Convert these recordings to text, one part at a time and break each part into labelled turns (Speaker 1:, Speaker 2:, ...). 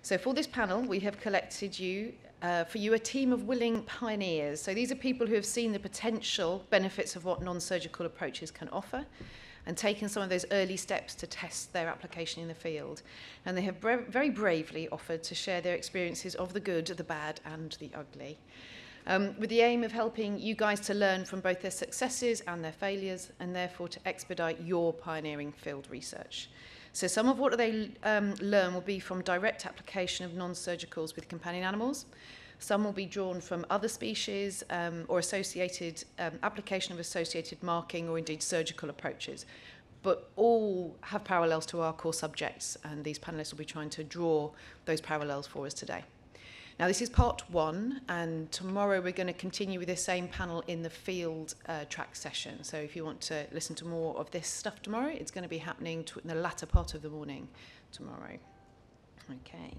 Speaker 1: So for this panel, we have collected for you a team of willing pioneers. So these are people who have seen the potential benefits of what non-surgical approaches can offer and taken some of those early steps to test their application in the field. And they have very bravely offered to share their experiences of the good, the bad, and the ugly, with the aim of helping you guys to learn from both their successes and their failures, and therefore to expedite your pioneering field research. So some of what they learn will be from direct application of non-surgicals with companion animals. Some will be drawn from other species or associated application of associated marking or indeed surgical approaches. But all have parallels to our core subjects, and these panelists will be trying to draw those parallels for us today. Now, this is part one, and tomorrow we're going to continue with the same panel in the field track session. So if you want to listen to more of this stuff tomorrow, it's going to be happening in the latter part of the morning tomorrow. Okay.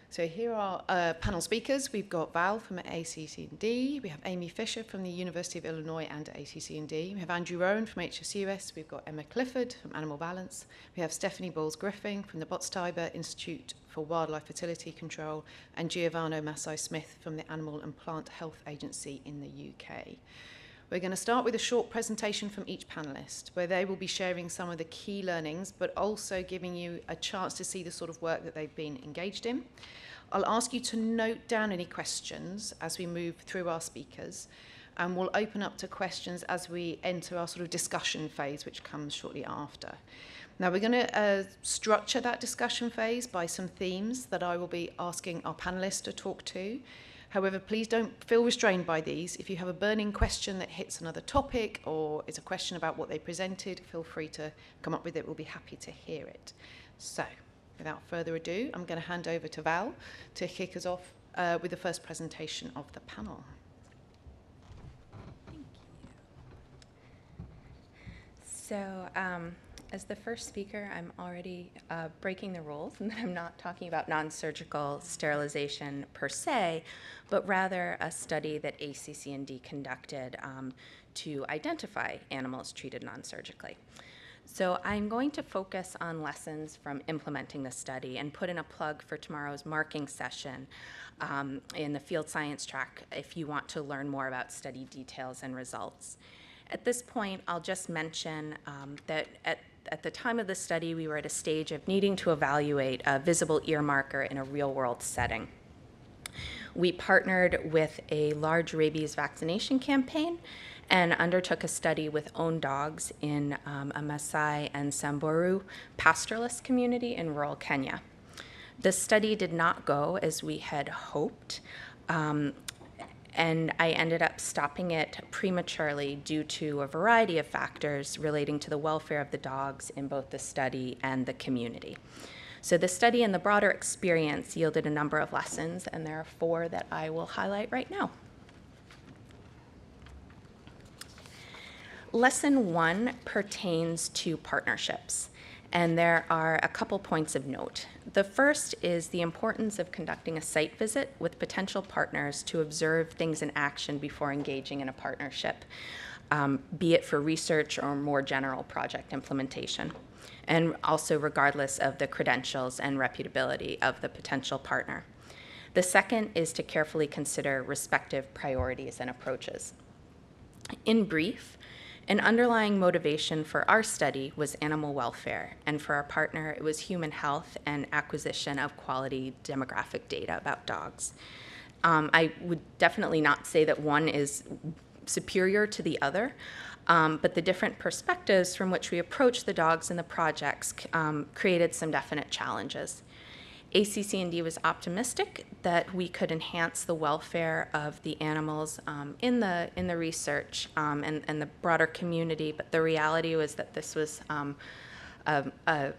Speaker 1: So here are panel speakers. We've got Val from ACC&D. We have Amy Fisher from the University of Illinois and ACC&D. We have Andrew Rowan from HSUS. We've got Emma Clifford from Animal Balance. We have Stephanie Bowles-Griffin from the Botstiber Institute for Wildlife Fertility Control, and Giovanni Massai-Smith from the Animal and Plant Health Agency in the UK. We're going to start with a short presentation from each panellist, where they will be sharing some of the key learnings, but also giving you a chance to see the sort of work that they've been engaged in. I'll ask you to note down any questions as we move through our speakers, and we'll open up to questions as we enter our sort of discussion phase, which comes shortly after. Now, we're going to structure that discussion phase by some themes that I will be asking our panellists to talk to. However, please don't feel restrained by these. If you have a burning question that hits another topic or is a question about what they presented, feel free to come up with it. We'll be happy to hear it. So, without further ado, I'm going to hand over to Val to kick us off with the first presentation of the panel.
Speaker 2: Thank you. So, as the first speaker, I'm already breaking the rules, and I'm not talking about non-surgical sterilization per se, but rather a study that ACC&D conducted to identify animals treated non-surgically. So I'm going to focus on lessons from implementing the study and put in a plug for tomorrow's marking session in the field science track if you want to learn more about study details and results. At this point, I'll just mention that at the time of the study, we were at a stage of needing to evaluate a visible ear marker in a real-world setting. We partnered with a large rabies vaccination campaign and undertook a study with own dogs in a Maasai and Samburu pastoralist community in rural Kenya. The study did not go as we had hoped, and I ended up stopping it prematurely due to a variety of factors relating to the welfare of the dogs in both the study and the community. So the study and the broader experience yielded a number of lessons, and there are 4 that I will highlight right now. Lesson 1 pertains to partnerships, and there are a couple points of note. The first is the importance of conducting a site visit with potential partners to observe things in action before engaging in a partnership, be it for research or more general project implementation, and also regardless of the credentials and reputability of the potential partner. The second is to carefully consider respective priorities and approaches. In brief, an underlying motivation for our study was animal welfare, and for our partner, it was human health and acquisition of quality demographic data about dogs. I would definitely not say that one is superior to the other, but the different perspectives from which we approached the dogs and the projects created some definite challenges. ACC&D was optimistic that we could enhance the welfare of the animals in the research and the broader community, but the reality was that this was a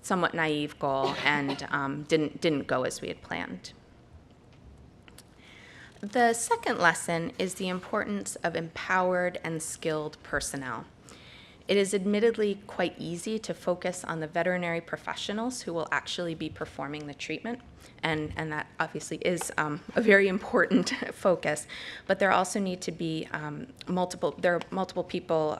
Speaker 2: somewhat naive goal and didn't go as we had planned. The second lesson is the importance of empowered and skilled personnel. It is admittedly quite easy to focus on the veterinary professionals who will actually be performing the treatment, and that obviously is a very important focus, but there also need to be multiple people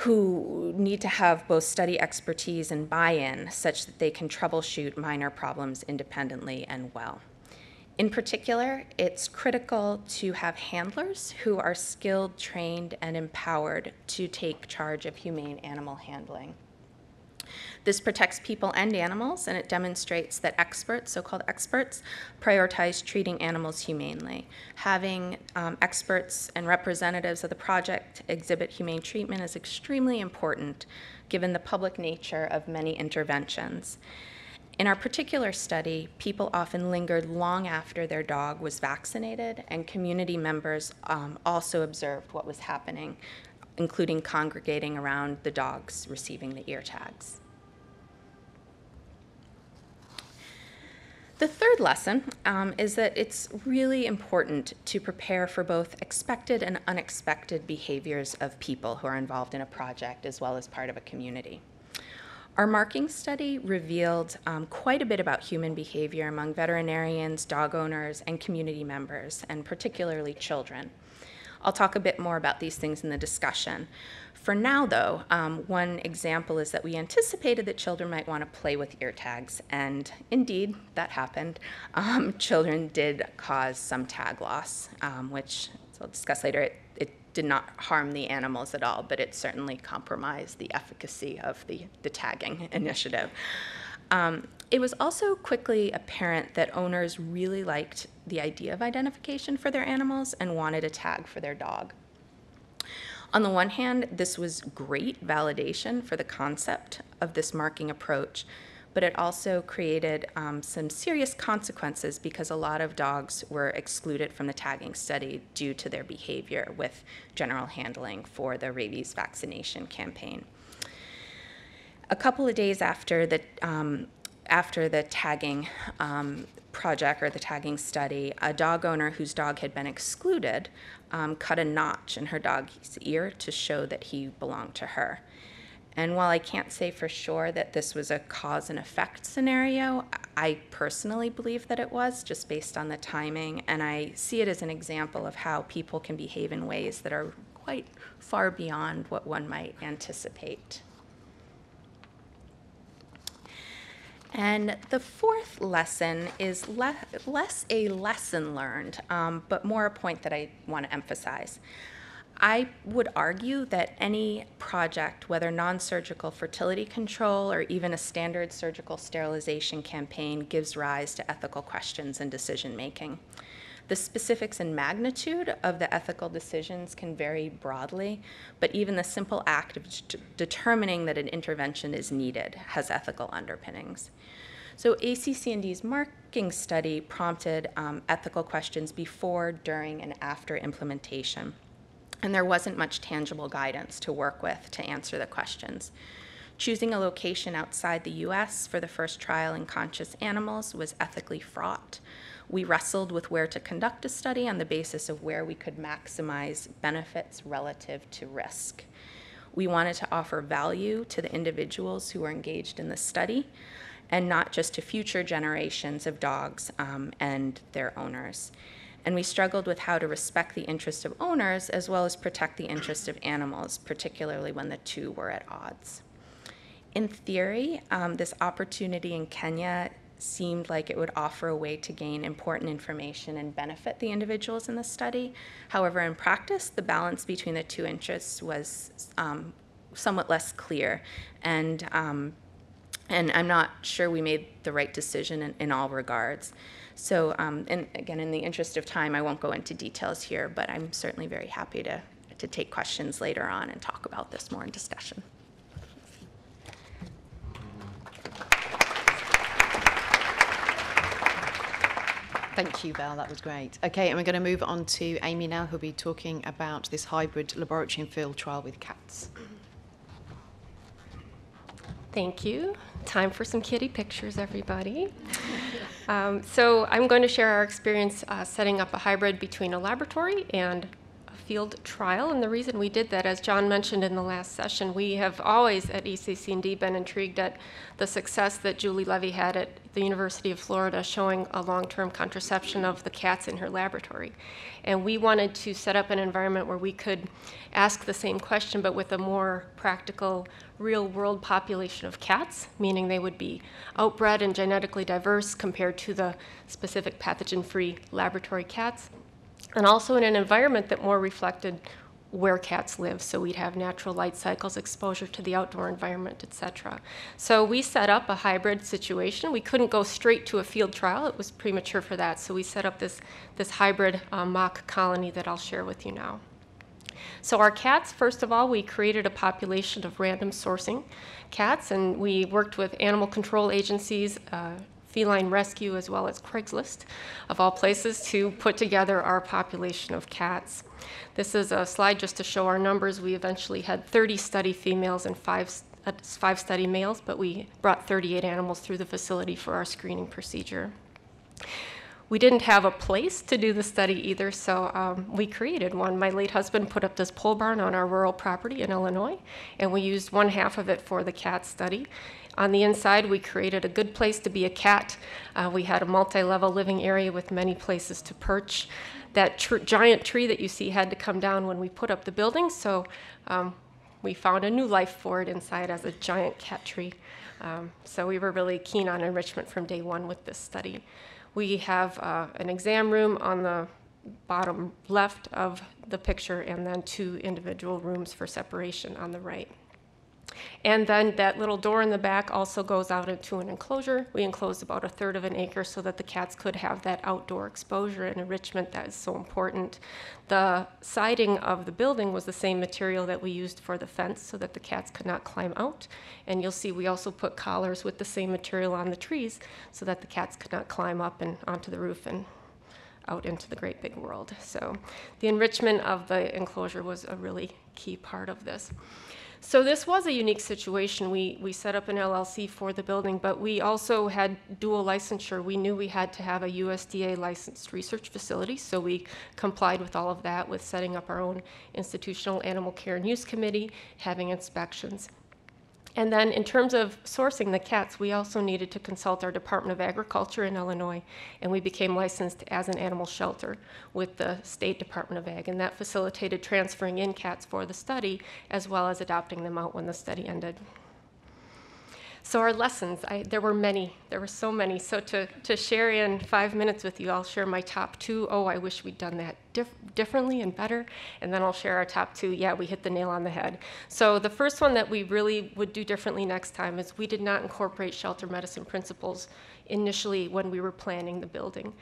Speaker 2: who need to have both study expertise and buy-in such that they can troubleshoot minor problems independently and well. In particular, it's critical to have handlers who are skilled, trained, and empowered to take charge of humane animal handling. This protects people and animals, and it demonstrates that experts, so-called experts, prioritize treating animals humanely. Having experts and representatives of the project exhibit humane treatment is extremely important given the public nature of many interventions. In our particular study, people often lingered long after their dog was vaccinated, and community members also observed what was happening, including congregating around the dogs receiving the ear tags. The third lesson is that it's really important to prepare for both expected and unexpected behaviors of people who are involved in a project as well as part of a community. Our marking study revealed quite a bit about human behavior among veterinarians, dog owners, and community members, and particularly children. I'll talk a bit more about these things in the discussion. For now, though, one example is that we anticipated that children might want to play with ear tags, and indeed, that happened. Children did cause some tag loss, which I'll discuss later. It did not harm the animals at all, but it certainly compromised the efficacy of the tagging initiative. It was also quickly apparent that owners really liked the idea of identification for their animals and wanted a tag for their dog. On the one hand, this was great validation for the concept of this marking approach, but it also created some serious consequences because a lot of dogs were excluded from the tagging study due to their behavior with general handling for the rabies vaccination campaign. A couple of days after the tagging project or the tagging study, a dog owner whose dog had been excluded cut a notch in her dog's ear to show that he belonged to her. And while I can't say for sure that this was a cause and effect scenario, I personally believe that it was, just based on the timing, and I see it as an example of how people can behave in ways that are quite far beyond what one might anticipate. And the fourth lesson is less a lesson learned, but more a point that I want to emphasize. I would argue that any project, whether non-surgical fertility control or even a standard surgical sterilization campaign, gives rise to ethical questions and decision-making. The specifics and magnitude of the ethical decisions can vary broadly, but even the simple act of determining that an intervention is needed has ethical underpinnings. So ACC&D's marking study prompted ethical questions before, during, and after implementation. And there wasn't much tangible guidance to work with to answer the questions. Choosing a location outside the US for the first trial in conscious animals was ethically fraught. We wrestled with where to conduct a study on the basis of where we could maximize benefits relative to risk. We wanted to offer value to the individuals who were engaged in the study, and not just to future generations of dogs and their owners. And we struggled with how to respect the interests of owners as well as protect the interests of animals, particularly when the two were at odds. In theory, this opportunity in Kenya seemed like it would offer a way to gain important information and benefit the individuals in the study. However, in practice, the balance between the two interests was somewhat less clear, and I'm not sure we made the right decision in all regards. So, and again, in the interest of time, I won't go into details here, but I'm certainly very happy to take questions later on and talk about this more in discussion.
Speaker 1: Thank you, Val. That was great. Okay, and we're going to move on to Amy now, who'll be talking about this hybrid laboratory and field trial with cats.
Speaker 3: Thank you. Time for some kitty pictures, everybody. So I'm going to share our experience setting up a hybrid between a laboratory and a field trial. And the reason we did that, as John mentioned in the last session, we have always at ACC&D been intrigued at the success that Julie Levy had at the University of Florida showing a long-term contraception of the cats in her laboratory. And we wanted to set up an environment where we could ask the same question, but with a more practical, real-world population of cats, meaning they would be outbred and genetically diverse compared to the specific pathogen-free laboratory cats, and also in an environment that more reflected where cats live. So we'd have natural light cycles, exposure to the outdoor environment, etc. So we set up a hybrid situation. We couldn't go straight to a field trial. It was premature for that. So we set up this hybrid mock colony that I'll share with you now. So our cats, first of all, we created a population of random sourcing cats, and we worked with animal control agencies, feline rescue, as well as Craigslist, of all places, to put together our population of cats. This is a slide just to show our numbers. We eventually had 30 study females and five study males, but we brought 38 animals through the facility for our screening procedure. We didn't have a place to do the study either, so we created one. My late husband put up this pole barn on our rural property in Illinois, and we used one half of it for the cat study. On the inside, we created a good place to be a cat. We had a multi-level living area with many places to perch. That giant tree that you see had to come down when we put up the building, so we found a new life for it inside as a giant cat tree. So we were really keen on enrichment from day one with this study. We have an exam room on the bottom left of the picture, and then 2 individual rooms for separation on the right. And then that little door in the back also goes out into an enclosure. We enclosed about 1/3 of an acre so that the cats could have that outdoor exposure and enrichment that is so important. The siding of the building was the same material that we used for the fence so that the cats could not climb out. And you'll see we also put collars with the same material on the trees so that the cats could not climb up and onto the roof and out into the great big world. So the enrichment of the enclosure was a really key part of this. So this was a unique situation. We set up an LLC for the building, but we also had dual licensure. We knew we had to have a USDA licensed research facility, so we complied with all of that with setting up our own institutional animal care and use committee, having inspections. And then in terms of sourcing the cats, we also needed to consult our Department of Agriculture in Illinois, and we became licensed as an animal shelter with the State Department of Ag, and that facilitated transferring in cats for the study as well as adopting them out when the study ended. So our lessons, there were many, there were so many. So to share in 5 minutes with you, I'll share my top 2. Oh, I wish we'd done that differently and better. And then I'll share our top 2. Yeah, we hit the nail on the head. So the first one that we really would do differently next time is we did not incorporate shelter medicine principles initially when we were planning the building.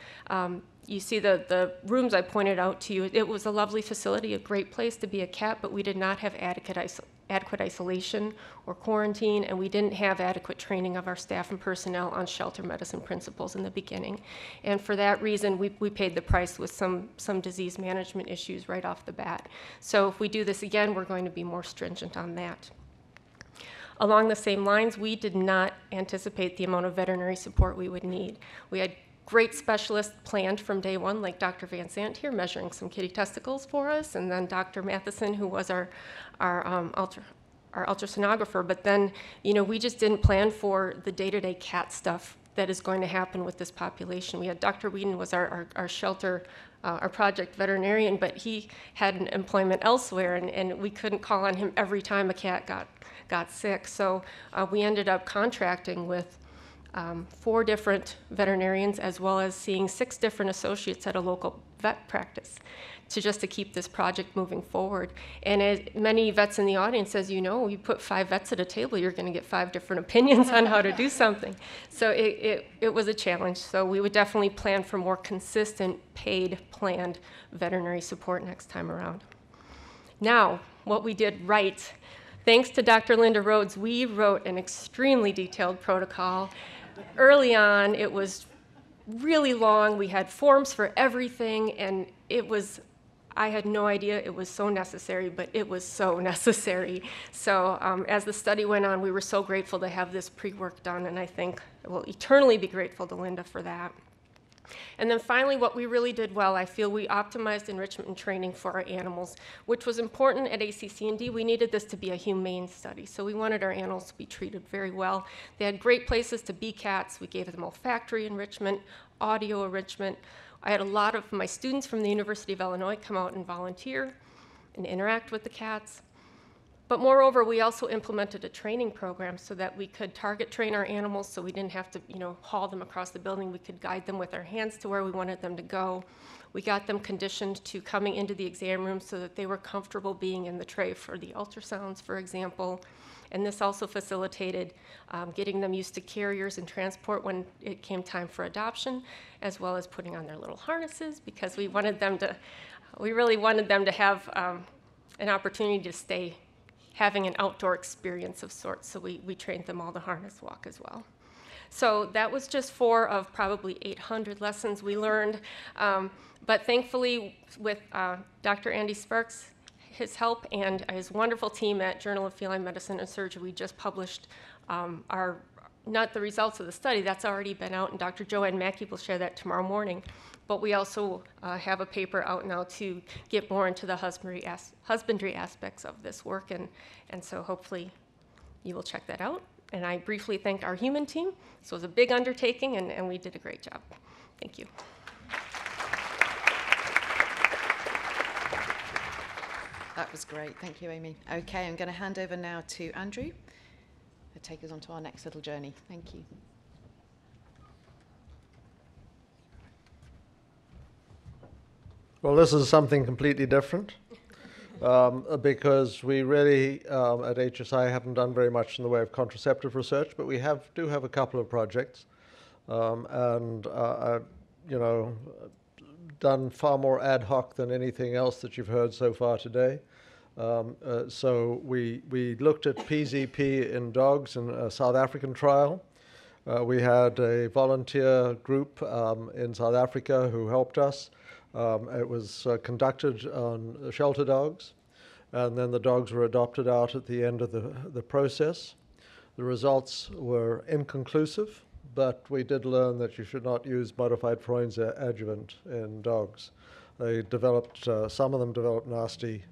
Speaker 3: You see the rooms I pointed out to you. It was a lovely facility, a great place to be a cat, but we did not have adequate isolation or quarantine, and we didn't have adequate training of our staff and personnel on shelter medicine principles in the beginning. And for that reason, we paid the price with some disease management issues right off the bat. So if we do this again, we're going to be more stringent on that. Along the same lines, we did not anticipate the amount of veterinary support we would need. We had great specialists planned from day one, like Dr. Van Sant here, measuring some kitty testicles for us, and then Dr. Matheson, who was our ultrasonographer. But then, we just didn't plan for the day-to-day cat stuff that is going to happen with this population. We had Dr. Whedon was our shelter, our project veterinarian, but he had an employment elsewhere, and we couldn't call on him every time a cat got sick. So we ended up contracting with 4 different veterinarians, as well as seeing 6 different associates at a local vet practice to keep this project moving forward. And as many vets in the audience, as you know, you put 5 vets at a table, you're going to get 5 different opinions on how to do something. So it was a challenge. So we would definitely plan for more consistent, paid, planned veterinary support next time around. Now, what we did right. Thanks to Dr. Linda Rhodes, we wrote an extremely detailed protocol. Early on, it was really long. We had forms for everything, and I had no idea it was so necessary, but it was so necessary. So as the study went on, we were so grateful to have this pre-work done, and I think we'll eternally be grateful to Linda for that. And then finally, what we really did well, I feel we optimized enrichment and training for our animals, which was important at ACC&D. We needed this to be a humane study, so we wanted our animals to be treated very well. They had great places to be cats. We gave them olfactory enrichment, audio enrichment. I had a lot of my students from the University of Illinois come out and volunteer and interact with the cats. But moreover, we also implemented a training program so that we could target train our animals, so we didn't have to, haul them across the building. We could guide them with our hands to where we wanted them to go. We got them conditioned to coming into the exam room so that they were comfortable being in the tray for the ultrasounds, for example. And this also facilitated getting them used to carriers and transport when it came time for adoption, as well as putting on their little harnesses, because we really wanted them to have an opportunity to stay having an outdoor experience of sorts, so we trained them all to harness walk as well. So that was just 4 of probably 800 lessons we learned. But thankfully, with Dr. Andy Sparks, his help, and his wonderful team at Journal of Feline Medicine and Surgery, we just published not the results of the study, that's already been out, and Dr. Joanne Mackey will share that tomorrow morning. But we also have a paper out now to get more into the husbandry aspects of this work, and so hopefully you will check that out. And I briefly thank our human team. This was a big undertaking, and we did a great job. Thank you.
Speaker 1: That was great. Thank you, Amy. Okay, I'm going to hand over now to Andrew to take us on to our next little journey. Thank you.
Speaker 4: Well, this is something completely different because we really, at HSI, haven't done very much in the way of contraceptive research, but we do have a couple of projects done far more ad hoc than anything else that you've heard so far today. So we looked at PZP in dogs in a South African trial. We had a volunteer group in South Africa who helped us. It was conducted on shelter dogs, and then the dogs were adopted out at the end of the process. The results were inconclusive, but we did learn that you should not use modified Freund's adjuvant in dogs. They developed, some of them developed nasty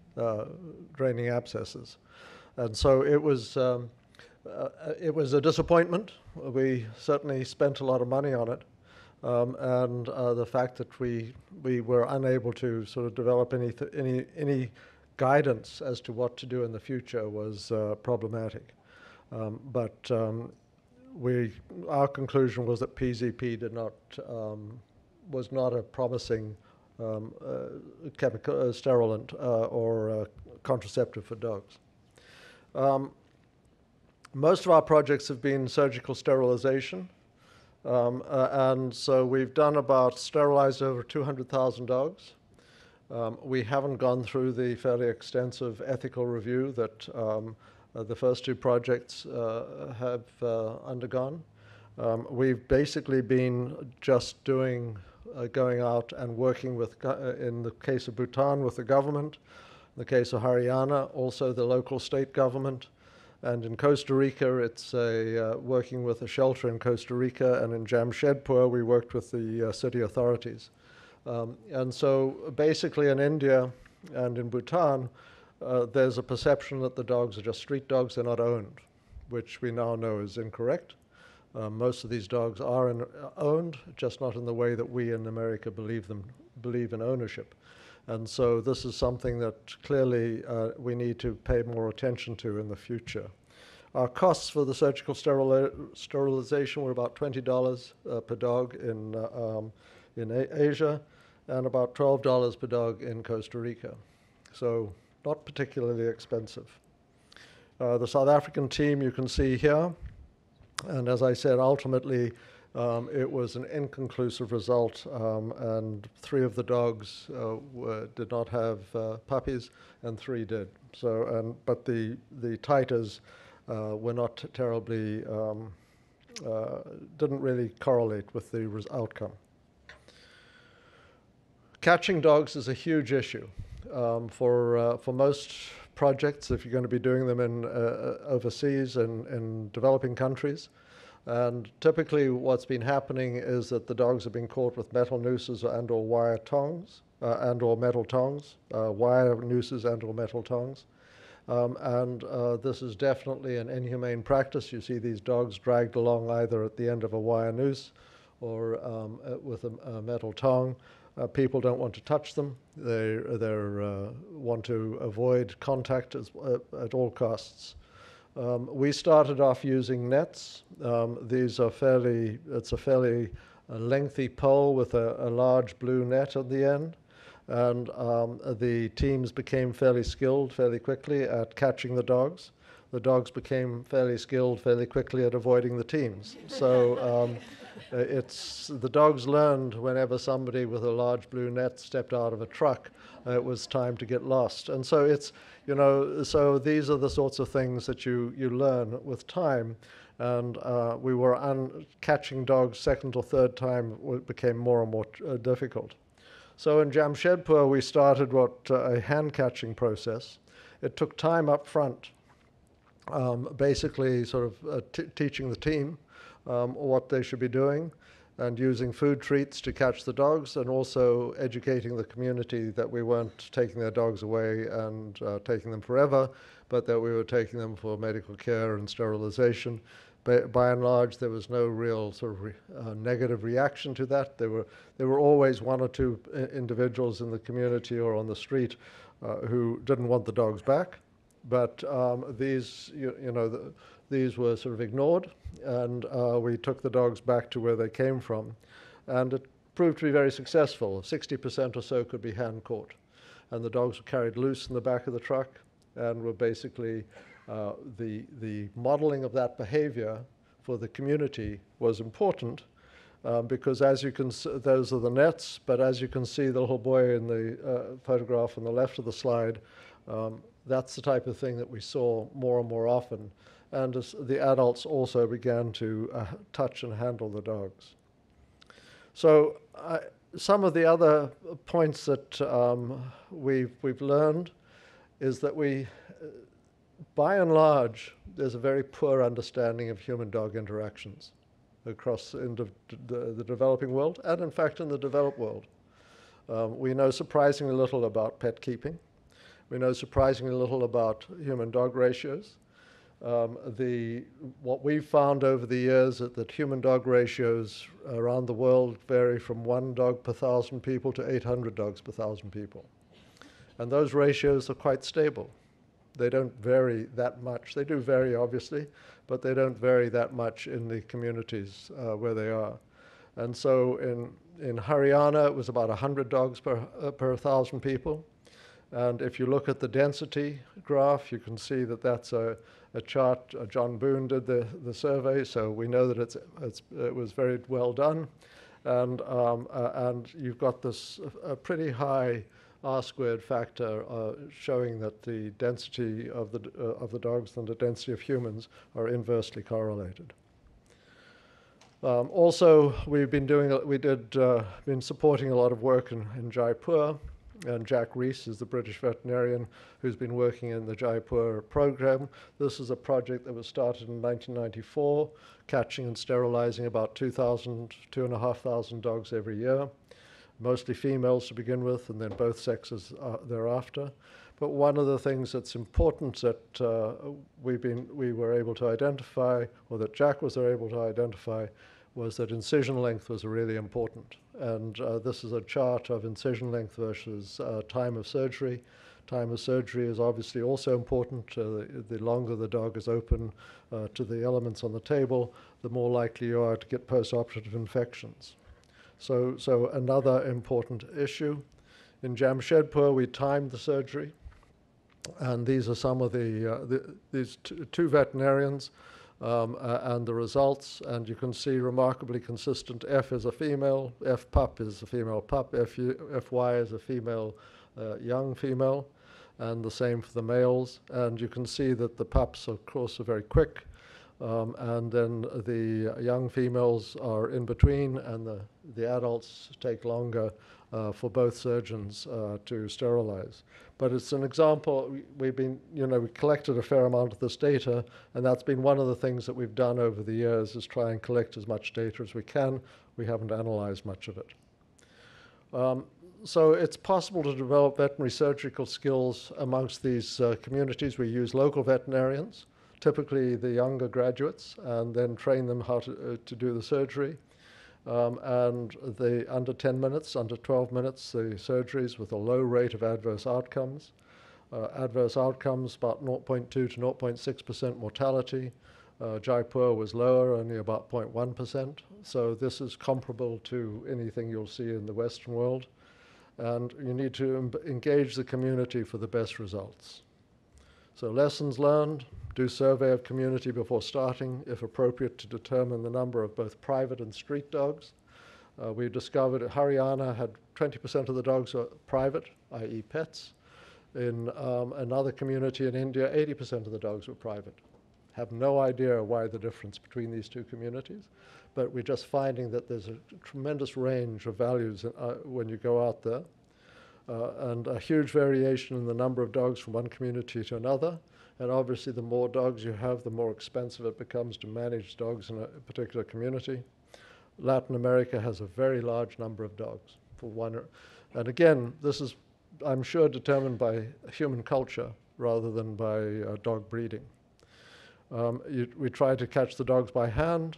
Speaker 4: draining abscesses. And so it was a disappointment. We certainly spent a lot of money on it. And the fact that we were unable to sort of develop any guidance as to what to do in the future was problematic. But our conclusion was that PZP was not a promising chemical sterilant or contraceptive for dogs. Most of our projects have been surgical sterilization. And so we've sterilized over 200,000 dogs. We haven't gone through the fairly extensive ethical review that the first 2 projects have undergone. We've basically been just going out and working with, in the case of Bhutan, with the government, in the case of Haryana, also the local state government. And in Costa Rica, it's working with a shelter in Costa Rica, and in Jamshedpur, we worked with the city authorities. And so basically in India and in Bhutan, there's a perception that the dogs are just street dogs, they're not owned, which we now know is incorrect. Most of these dogs are owned, just not in the way that we in America believe in ownership. And so this is something that clearly we need to pay more attention to in the future. Our costs for the surgical sterilization were about $20 per dog in Asia, and about $12 per dog in Costa Rica. So not particularly expensive. The South African team you can see here, and as I said, ultimately it was an inconclusive result, and 3 of the dogs did not have puppies, and 3 did. So, but the titers were not terribly, didn't really correlate with the outcome. Catching dogs is a huge issue for most projects if you're going to be doing them in overseas and in developing countries. And typically what's been happening is that the dogs have been caught with metal nooses and or wire tongs, and or metal tongs, wire nooses and or metal tongs. This is definitely an inhumane practice. You see these dogs dragged along either at the end of a wire noose or with a metal tong. People don't want to touch them. They want to avoid contact at all costs. We started off using nets. It's a fairly lengthy pole with a large blue net at the end. And the teams became fairly skilled fairly quickly at catching the dogs. The dogs became fairly skilled fairly quickly at avoiding the teams. So the dogs learned whenever somebody with a large blue net stepped out of a truck, it was time to get lost. And so so these are the sorts of things that you learn with time. And we were catching dogs second or third time became more and more difficult. So in Jamshedpur, we started a hand catching process. It took time up front, basically sort of teaching the team what they should be doing and using food treats to catch the dogs, and also educating the community that we weren't taking their dogs away and taking them forever, but that we were taking them for medical care and sterilization. By and large, there was no real sort of negative reaction to that. There were always one or two individuals in the community or on the street who didn't want the dogs back, but these were sort of ignored, and we took the dogs back to where they came from, and it proved to be very successful. 60% or so could be hand caught, and the dogs were carried loose in the back of the truck, and were basically the modeling of that behavior for the community was important, because as you can see, those are the nets, but as you can see the little boy in the photograph on the left of the slide, that's the type of thing that we saw more and more often. And as the adults also began to touch and handle the dogs. So some of the other points that we've learned is that by and large, there's a very poor understanding of human-dog interactions across the developing world, and in fact in the developed world. We know surprisingly little about pet keeping. We know surprisingly little about human-dog ratios. What we've found over the years is that human-dog ratios around the world vary from 1 dog per 1,000 people to 800 dogs per 1,000 people. And those ratios are quite stable. They don't vary that much. They do vary, obviously, but they don't vary that much in the communities where they are. And so in Haryana, it was about 100 dogs per 1,000 people. And if you look at the density graph, you can see that that's a chart. John Boone did the survey, so we know that it was very well done. And you've got this a pretty high R-squared factor showing that the density of the dogs and the density of humans are inversely correlated. Also, we've been supporting a lot of work in Jaipur, and Jack Rees is the British veterinarian who's been working in the Jaipur program. This is a project that was started in 1994, catching and sterilizing about 2,500 dogs every year, mostly females to begin with, and then both sexes thereafter. But one of the things that's important that we were able to identify, or that Jack was able to identify, was that incision length was really important. And this is a chart of incision length versus time of surgery. Time of surgery is obviously also important. The longer the dog is open to the elements on the table, the more likely you are to get postoperative infections. So another important issue. In Jamshedpur, we timed the surgery. And these are some of these two veterinarians and the results, and you can see remarkably consistent. F is a female, F pup is a female pup, FY is a female, young female, and the same for the males. And you can see that the pups, of course, are very quick, and then the young females are in between, and the adults take longer for both surgeons to sterilize. But it's an example. We collected a fair amount of this data, and that's been one of the things that we've done over the years, is try and collect as much data as we can. We haven't analyzed much of it. So it's possible to develop veterinary surgical skills amongst these communities. We use local veterinarians, typically the younger graduates, and then train them how to do the surgery. And the under 10 minutes, under 12 minutes, the surgeries with a low rate of adverse outcomes. Adverse outcomes, about 0.2 to 0.6% mortality. Jaipur was lower, only about 0.1%. So this is comparable to anything you'll see in the Western world. And you need to engage the community for the best results. So lessons learned: do survey of community before starting, if appropriate, to determine the number of both private and street dogs. We discovered that Haryana had 20% of the dogs were private, i.e. pets. In another community in India, 80% of the dogs were private. Have no idea why the difference between these two communities, but we're just finding that there's a tremendous range of values when you go out there, and a huge variation in the number of dogs from one community to another. And obviously, the more dogs you have, the more expensive it becomes to manage dogs in a particular community. Latin America has a very large number of dogs for one. And again, this is, I'm sure, determined by human culture rather than by dog breeding. We try to catch the dogs by hand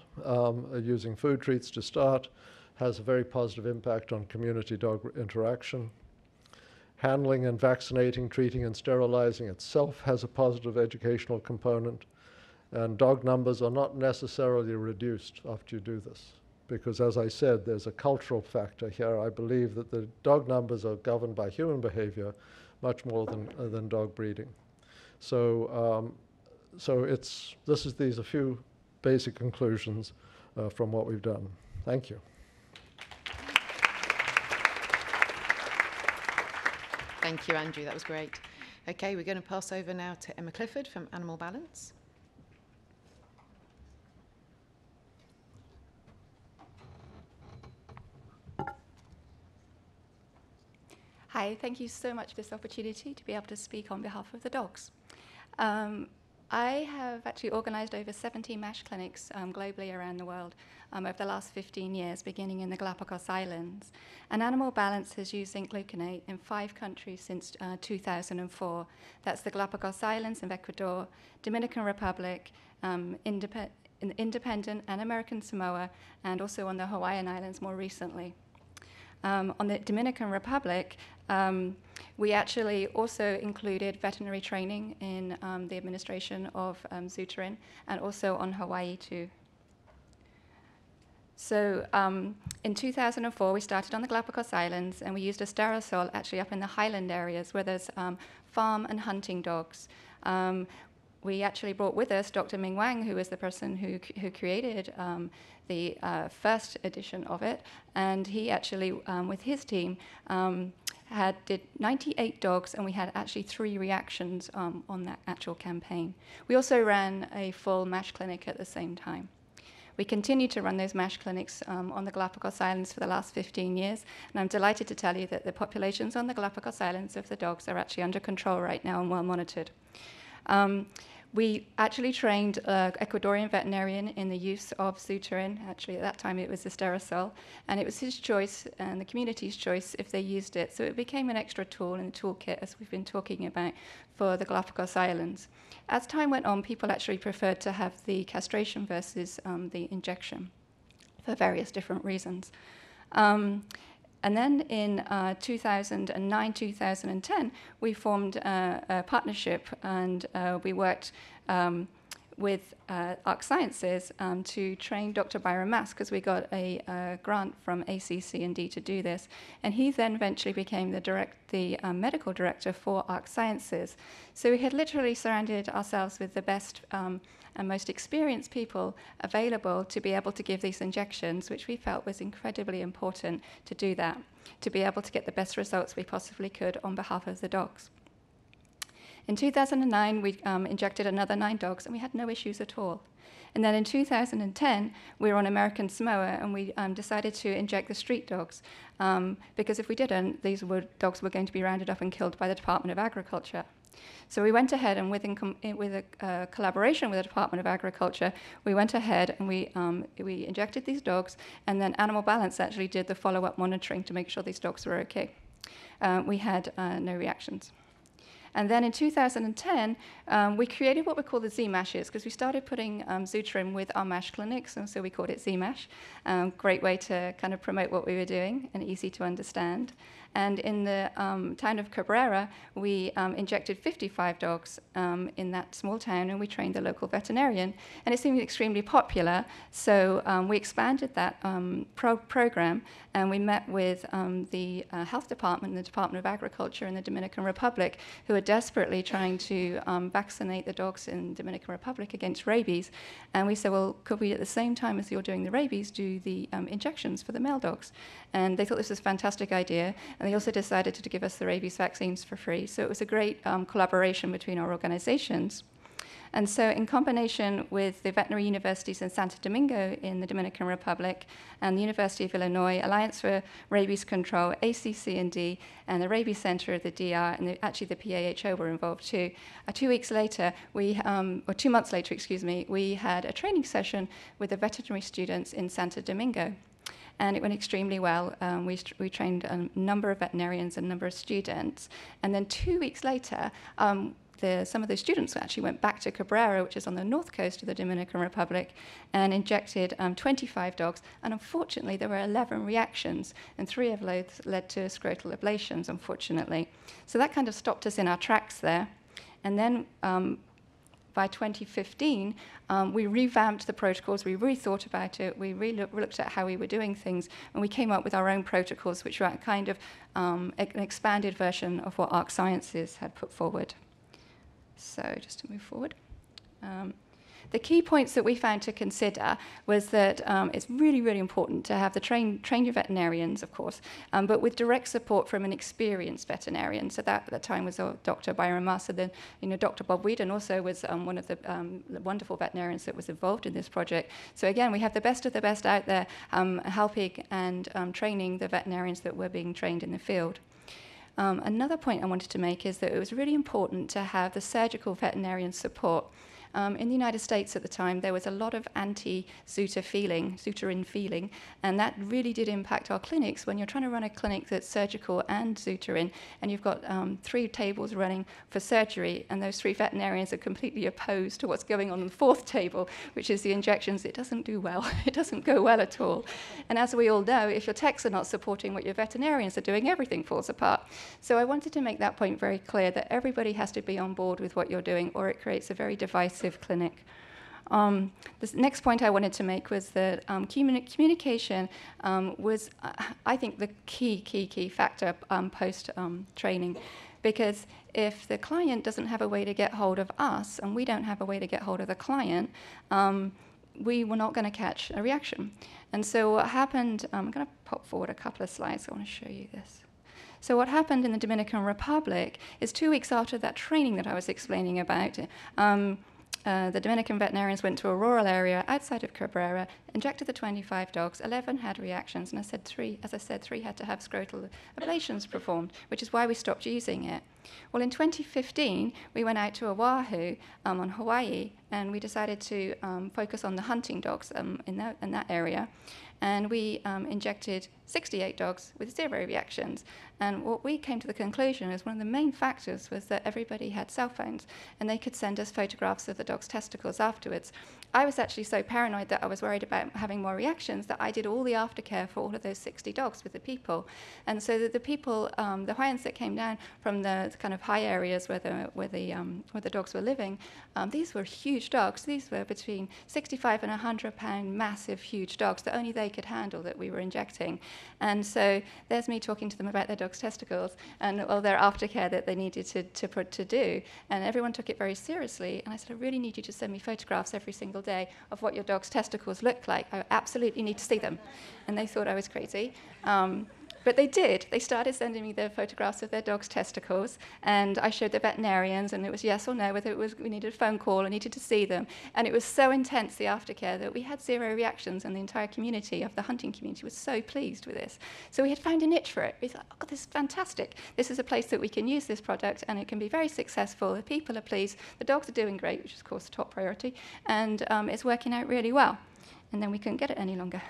Speaker 4: using food treats to start. Has a very positive impact on community dog interaction. Handling and vaccinating, treating and sterilizing itself has a positive educational component. And dog numbers are not necessarily reduced after you do this, because, as I said, there's a cultural factor here. I believe that the dog numbers are governed by human behavior much more than dog breeding. So these are a few basic conclusions from what we've done. Thank you.
Speaker 1: Thank you, Andrew. That was great. Okay, we're going to pass over now to Emma Clifford from Animal Balance.
Speaker 5: Hi, thank you so much for this opportunity to be able to speak on behalf of the dogs. I have actually organised over 70 MASH clinics globally around the world over the last 15 years, beginning in the Galapagos Islands. And Animal Balance has used zinc gluconate in 5 countries since 2004. That's the Galapagos Islands of Ecuador, Dominican Republic, Independent and American Samoa, and also on the Hawaiian Islands more recently. On the Dominican Republic, we actually also included veterinary training in the administration of Zutrin, and also on Hawaii too. So in 2004, we started on the Galapagos Islands, and we used a sterosol actually up in the highland areas where there's farm and hunting dogs. We actually brought with us Dr. Ming Wang, who was the person who created the first edition of it, and he actually, with his team, did 98 dogs, and we had actually 3 reactions on that actual campaign. We also ran a full MASH clinic at the same time. We continue to run those MASH clinics on the Galapagos Islands for the last 15 years, and I'm delighted to tell you that the populations on the Galapagos Islands of the dogs are actually under control right now and well monitored. We actually trained an Ecuadorian veterinarian in the use of Zutrin. Actually, at that time, it was the sterosol, and it was his choice and the community's choice if they used it. So it became an extra tool in the toolkit, as we've been talking about, for the Galapagos Islands. As time went on, people actually preferred to have the castration versus the injection for various different reasons. And then in 2009, 2010, we formed a partnership, and we worked with Arc Sciences to train Dr. Byron Mass, because we got a grant from ACC&D to do this. And he then eventually became the medical director for Arc Sciences. So we had literally surrounded ourselves with the best and most experienced people available to be able to give these injections, which we felt was incredibly important to do that, to be able to get the best results we possibly could on behalf of the dogs. In 2009, we injected another 9 dogs, and we had no issues at all. And then in 2010, we were on American Samoa, and we decided to inject the street dogs, because if we didn't, these dogs were going to be rounded up and killed by the Department of Agriculture. So we went ahead, and with a collaboration with the Department of Agriculture, we went ahead and we injected these dogs, and then Animal Balance actually did the follow-up monitoring to make sure these dogs were okay. We had no reactions. And then in 2010, we created what we call the Z-MASHes, because we started putting Zutrin with our MASH clinics, and so we called it Z-MASH. Great way to kind of promote what we were doing and easy to understand. And in the town of Cabrera, we injected 55 dogs in that small town, and we trained the local veterinarian. And it seemed extremely popular, so we expanded that program, and we met with the health department and the Department of Agriculture in the Dominican Republic, who are desperately trying to vaccinate the dogs in the Dominican Republic against rabies. And we said, well, could we, at the same time as you're doing the rabies, do the injections for the male dogs? And they thought this was a fantastic idea. And they also decided to give us the rabies vaccines for free. So it was a great collaboration between our organizations. And so in combination with the veterinary universities in Santo Domingo in the Dominican Republic and the University of Illinois, Alliance for Rabies Control, ACC&D, and the Rabies Center of the DR, and actually the PAHO were involved too. 2 weeks later, or 2 months later, excuse me, we had a training session with the veterinary students in Santo Domingo. And it went extremely well. We trained a number of veterinarians and a number of students. And then 2 weeks later, some of those students actually went back to Cabrera, which is on the north coast of the Dominican Republic, and injected 25 dogs. And unfortunately, there were 11 reactions, and 3 of those led to scrotal ablations, unfortunately. So that kind of stopped us in our tracks there. And then by 2015, we revamped the protocols, we rethought about it, we looked at how we were doing things, and we came up with our own protocols, which were kind of an expanded version of what Arc Sciences had put forward. So just to move forward. The key points that we found to consider was that it's really, really important to have the train your veterinarians, of course, but with direct support from an experienced veterinarian. So that at the time was Dr. Byron Master. Then, Dr. Bob Whedon also was one of the wonderful veterinarians that was involved in this project. So again, we have the best of the best out there helping and training the veterinarians that were being trained in the field. Another point I wanted to make is that it was really important to have the surgical veterinarian support. In the United States at the time, there was a lot of anti-Zutrin feeling, and that really did impact our clinics. When you're trying to run a clinic that's surgical and Zutrin, and you've got 3 tables running for surgery, and those 3 veterinarians are completely opposed to what's going on the 4th table, which is the injections, it doesn't do well. It doesn't go well at all. And as we all know, if your techs are not supporting what your veterinarians are doing, everything falls apart. So I wanted to make that point very clear, that everybody has to be on board with what you're doing, or it creates a very divisive clinic. The next point I wanted to make was that communication was, I think, the key factor post-training, because if the client doesn't have a way to get hold of us and we don't have a way to get hold of the client, we were not going to catch a reaction. And so what happened, I'm going to pop forward a couple of slides. I want to show you this. So what happened in the Dominican Republic is 2 weeks after that training that I was explaining about, the Dominican veterinarians went to a rural area outside of Cabrera, injected the 25 dogs, 11 had reactions, and as I said, 3 had to have scrotal ablations performed, which is why we stopped using it. Well, in 2015, we went out to Oahu on Hawaii, and we decided to focus on the hunting dogs in that area. And we injected 68 dogs with 0 reactions. And what we came to the conclusion is one of the main factors was that everybody had cell phones, and they could send us photographs of the dog's testicles afterwards. I was actually so paranoid that I was worried about having more reactions that I did all the aftercare for all of those 60 dogs with the people. And so the people, the Hawaiians that came down from the kind of high areas where the dogs were living, these were huge dogs. These were between 65 and 100-pound massive, huge dogs that only they could handle that we were injecting. And so there's me talking to them about their dog's testicles and all their aftercare that they needed to do. And everyone took it very seriously. And I said, I really need you to send me photographs every single day of what your dog's testicles look like. I absolutely need to see them. And they thought I was crazy. But they did. They started sending me their photographs of their dog's testicles, and I showed the veterinarians, and it was yes or no, whether it was we needed a phone call or needed to see them. And it was so intense, the aftercare, that we had 0 reactions, and the entire community of the hunting community was so pleased with this. So we had found a niche for it. We thought, oh, this is fantastic. This is a place that we can use this product, and it can be very successful. The people are pleased. The dogs are doing great, which is, of course, the top priority, and it's working out really well. And then we couldn't get it any longer.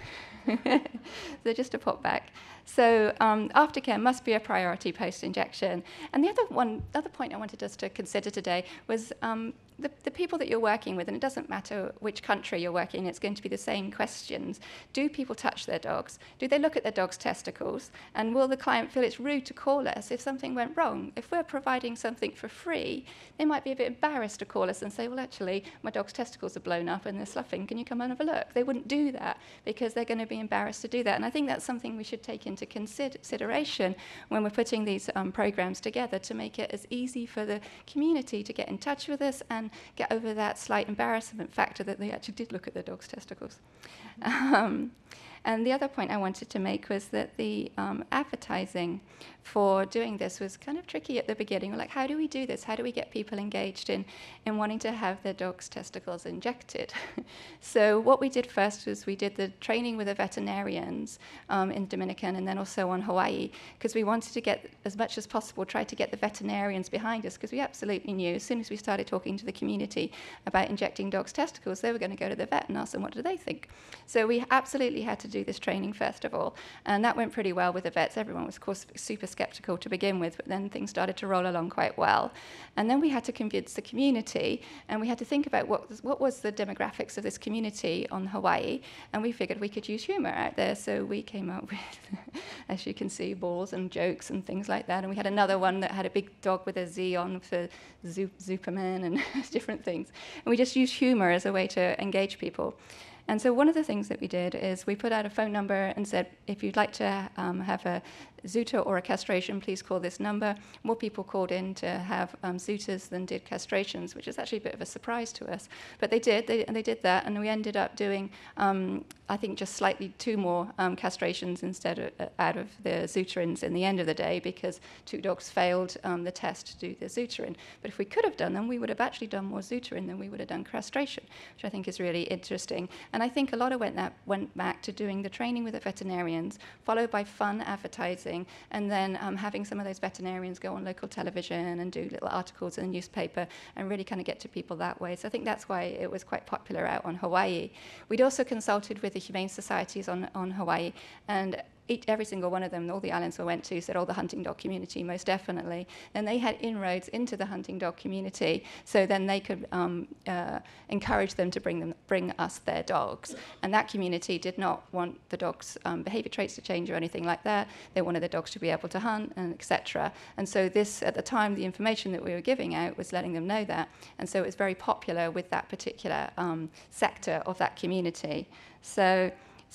Speaker 5: So just to pop back. So aftercare must be a priority post-injection. And the other point I wanted us to consider today was the people that you're working with, and it doesn't matter which country you're working in, it's going to be the same questions. Do people touch their dogs? Do they look at their dog's testicles? And will the client feel it's rude to call us if something went wrong? If we're providing something for free, they might be a bit embarrassed to call us and say, well, actually, my dog's testicles are blown up and they're sloughing. Can you come and have a look? They wouldn't do that because they're going to be embarrassed to do that. And I think that's something we should take into consideration when we're putting these programs together, to make it as easy for the community to get in touch with us and get over that slight embarrassment factor that they actually did look at their dog's testicles. And the other point I wanted to make was that the advertising for doing this was kind of tricky at the beginning. We're like, how do we do this? How do we get people engaged in wanting to have their dog's testicles injected? So what we did first was we did the training with the veterinarians in Dominican and then also on Hawaii, because we wanted to get, as much as possible, try to get the veterinarians behind us, because we absolutely knew as soon as we started talking to the community about injecting dogs' testicles, they were going to go to the vet and ask them what do they think. So we absolutely had to do this training first of all, and that went pretty well with the vets. Everyone was, of course, super skeptical to begin with, but then things started to roll along quite well. And then we had to convince the community, and we had to think about what was the demographics of this community on Hawaii, and we figured we could use humor out there, so we came up with, as you can see, balls and jokes and things like that. And we had another one that had a big dog with a Z on for Superman and different things. And we just used humor as a way to engage people. And so one of the things that we did is we put out a phone number and said, if you'd like to have a zooter or a castration, please call this number. More people called in to have zooters than did castrations, which is actually a bit of a surprise to us. But they did, they did that, and we ended up doing, I think, just slightly 2 more castrations instead of, out of the zooterins in the end of the day, because 2 dogs failed the test to do the zooterin. But if we could have done them, we would have actually done more zooterin than we would have done castration, which I think is really interesting. And I think a lot of went back to doing the training with the veterinarians, followed by fun advertising, and then having some of those veterinarians go on local television and do little articles in the newspaper and really kind of get to people that way. So I think that's why it was quite popular out on Hawaii. We'd also consulted with the humane societies on Hawaii, and every single one of them, all the islands we went to, said, oh, the hunting dog community, most definitely. And they had inroads into the hunting dog community, so then they could encourage them to bring us their dogs. And that community did not want the dogs' behavior traits to change or anything like that. They wanted the dogs to be able to hunt, and etc. And so this, at the time, the information that we were giving out was letting them know that. And so it was very popular with that particular sector of that community. So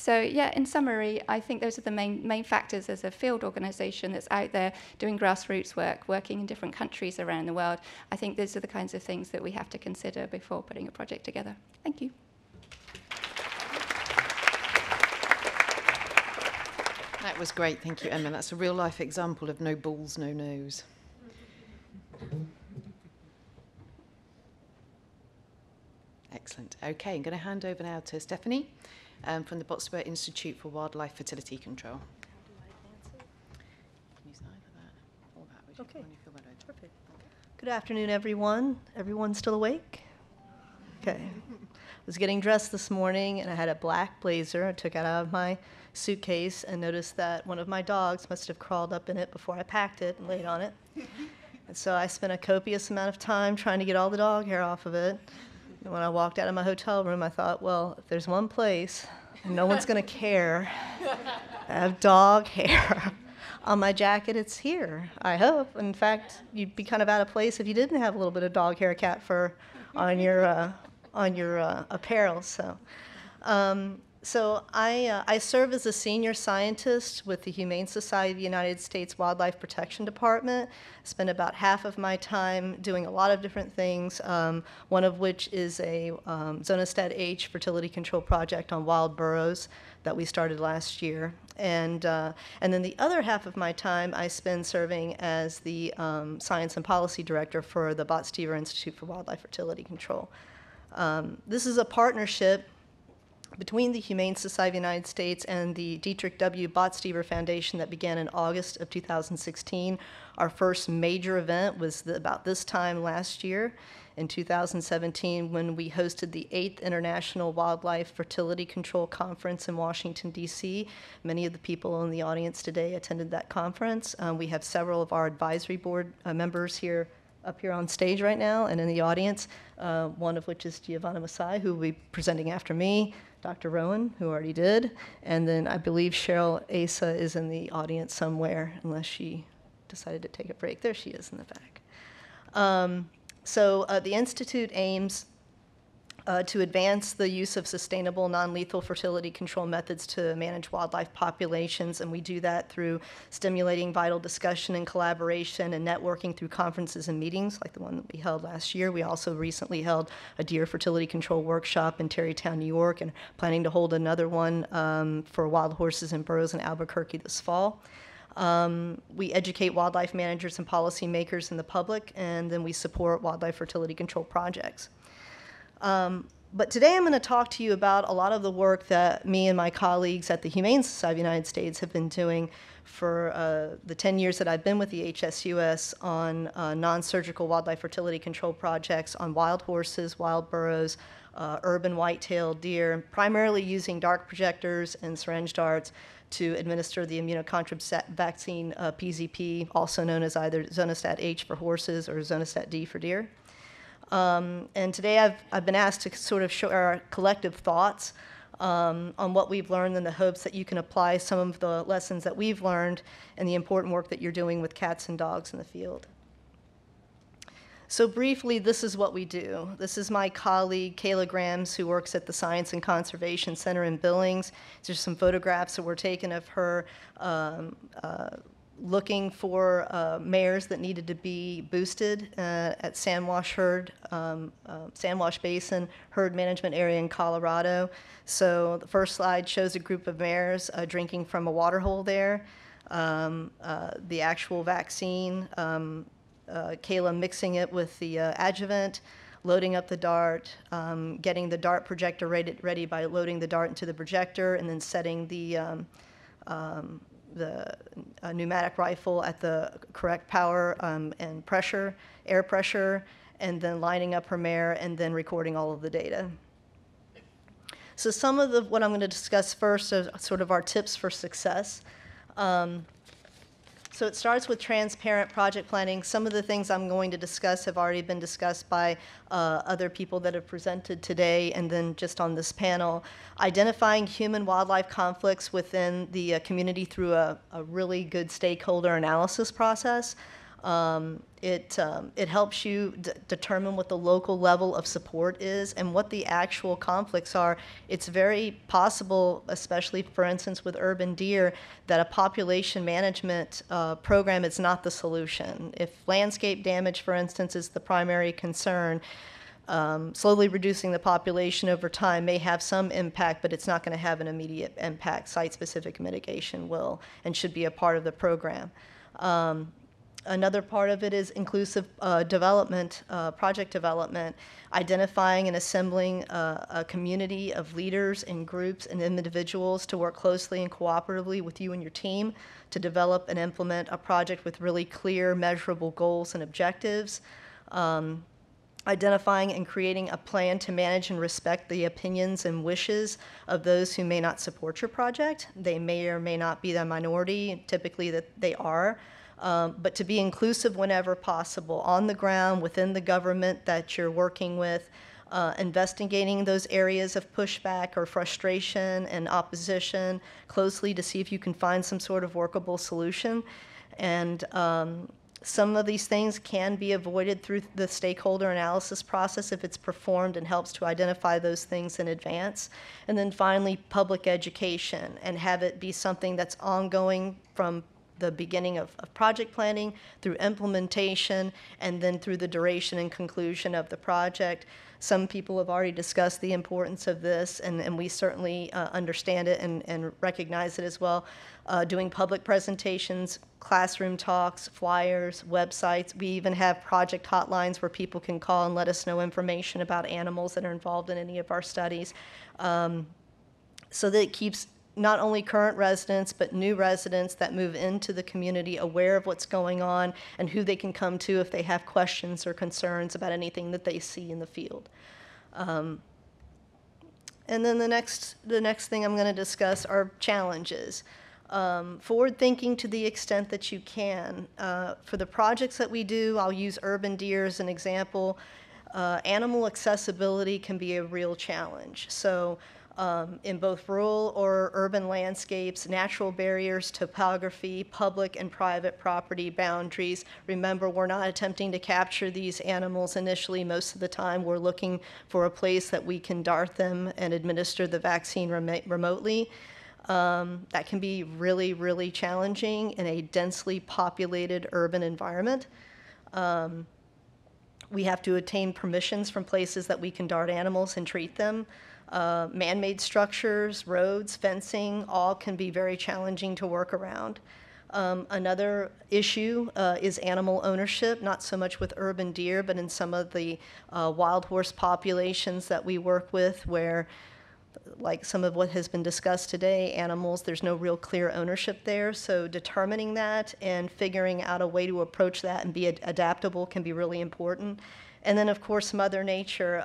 Speaker 5: yeah, in summary, I think those are the main factors as a field organization that's out there doing grassroots work, working in different countries around the world. I think those are the kinds of things that we have to consider before putting a project together. Thank you.
Speaker 1: That was great, thank you, Emma. That's a real-life example of no balls, no nose. Excellent. Okay, I'm going to hand over now to Stephanie from the Botswer Institute for Wildlife Fertility Control.
Speaker 6: How do I advance it?
Speaker 1: Use either that or that.
Speaker 6: Okay.
Speaker 1: When you feel ready.
Speaker 6: Perfect. Good afternoon, everyone. Everyone still awake? Okay. I was getting dressed this morning, and I had a black blazer. I took it out of my suitcase and noticed that one of my dogs must have crawled up in it before I packed it and laid on it. And so I spent a copious amount of time trying to get all the dog hair off of it. And when I walked out of my hotel room, I thought, well, if there's one place and no one's going to care, I have dog hair on my jacket, it's here, I hope. In fact, you'd be kind of out of place if you didn't have a little bit of dog hair, cat fur on your apparel. So So I serve as a senior scientist with the Humane Society of the United States Wildlife Protection Department. I spend about half of my time doing a lot of different things, one of which is a Zonostat H fertility control project on wild burros that we started last year. And then the other half of my time I spend serving as the Science and Policy Director for the Bott-Stever Institute for Wildlife Fertility Control. This is a partnership between the Humane Society of the United States and the Dietrich W. Bott-Stever Foundation that began in August of 2016. Our first major event was about this time last year in 2017 when we hosted the 8th International Wildlife Fertility Control Conference in Washington, D.C. Many of the people in the audience today attended that conference. We have several of our advisory board members here up here on stage right now and in the audience, one of which is Giovanna Masai, who will be presenting after me, Dr. Rowan, who already did, and then I believe Cheryl Asa is in the audience somewhere, unless she decided to take a break. There she is in the back. The Institute aims to advance the use of sustainable, non-lethal fertility control methods to manage wildlife populations, and we do that through stimulating vital discussion and collaboration and networking through conferences and meetings like the one that we held last year. We also recently held a deer fertility control workshop in Tarrytown, New York, and planning to hold another one for wild horses and burros in Albuquerque this fall. We educate wildlife managers and policymakers and the public, and then we support wildlife fertility control projects. But today I'm going to talk to you about a lot of the work that me and my colleagues at the Humane Society of the United States have been doing for the 10 years that I've been with the HSUS on non-surgical wildlife fertility control projects on wild horses, wild burros, urban white-tailed deer, primarily using dart projectors and syringe darts to administer the immunocontraceptive vaccine PZP, also known as either Zonostat H for horses or Zonostat D for deer. And today I've been asked to sort of share our collective thoughts on what we've learned in the hopes that you can apply some of the lessons that we've learned and the important work that you're doing with cats and dogs in the field. So briefly, this is what we do. This is my colleague, Kayla Grams, who works at the Science and Conservation Center in Billings. There's some photographs that were taken of her looking for mares that needed to be boosted at Sandwash Basin Herd Management Area in Colorado. So the first slide shows a group of mares drinking from a water hole there. The actual vaccine, Kayla mixing it with the adjuvant, loading up the dart, getting the dart projector ready by loading the dart into the projector, and then setting the pneumatic rifle at the correct power and pressure, air pressure, and then lining up her mare and then recording all of the data. So some of what I'm going to discuss first are sort of our tips for success. So it starts with transparent project planning. Some of the things I'm going to discuss have already been discussed by other people that have presented today and then just on this panel. Identifying human-wildlife conflicts within the community through a really good stakeholder analysis process. It helps you determine what the local level of support is and what the actual conflicts are. It's very possible, especially for instance with urban deer, that a population management program is not the solution. If landscape damage, for instance, is the primary concern, slowly reducing the population over time may have some impact, but it's not going to have an immediate impact. Site-specific mitigation will and should be a part of the program. Another part of it is inclusive development, project development, identifying and assembling a community of leaders and groups and individuals to work closely and cooperatively with you and your team to develop and implement a project with really clear, measurable goals and objectives. Identifying and creating a plan to manage and respect the opinions and wishes of those who may not support your project. They may or may not be the minority, typically that they are. But to be inclusive whenever possible, on the ground, within the government that you're working with, investigating those areas of pushback or frustration and opposition closely to see if you can find some sort of workable solution. And Some of these things can be avoided through the stakeholder analysis process if it's performed and helps to identify those things in advance. And then finally, public education, and have it be something that's ongoing from the beginning of project planning through implementation and then through the duration and conclusion of the project. Some people have already discussed the importance of this, and we certainly understand it and recognize it as well. Doing public presentations, classroom talks, flyers, websites. We even have project hotlines where people can call and let us know information about animals that are involved in any of our studies. So that it keeps not only current residents, but new residents that move into the community aware of what's going on and who they can come to if they have questions or concerns about anything that they see in the field. And then the next thing I'm going to discuss are challenges. Forward thinking to the extent that you can. For the projects that we do, I'll use urban deer as an example. Animal accessibility can be a real challenge. So in both rural or urban landscapes, natural barriers, topography, public and private property boundaries. Remember, we're not attempting to capture these animals initially. Most of the time, we're looking for a place that we can dart them and administer the vaccine remotely. That can be really, really challenging in a densely populated urban environment. We have to obtain permissions from places that we can dart animals and treat them. Man-made structures, roads, fencing, all can be very challenging to work around. Another issue is animal ownership, not so much with urban deer, but in some of the wild horse populations that we work with where, like some of what has been discussed today, animals, there's no real clear ownership there. So determining that and figuring out a way to approach that and be adaptable can be really important. And then, of course, Mother Nature,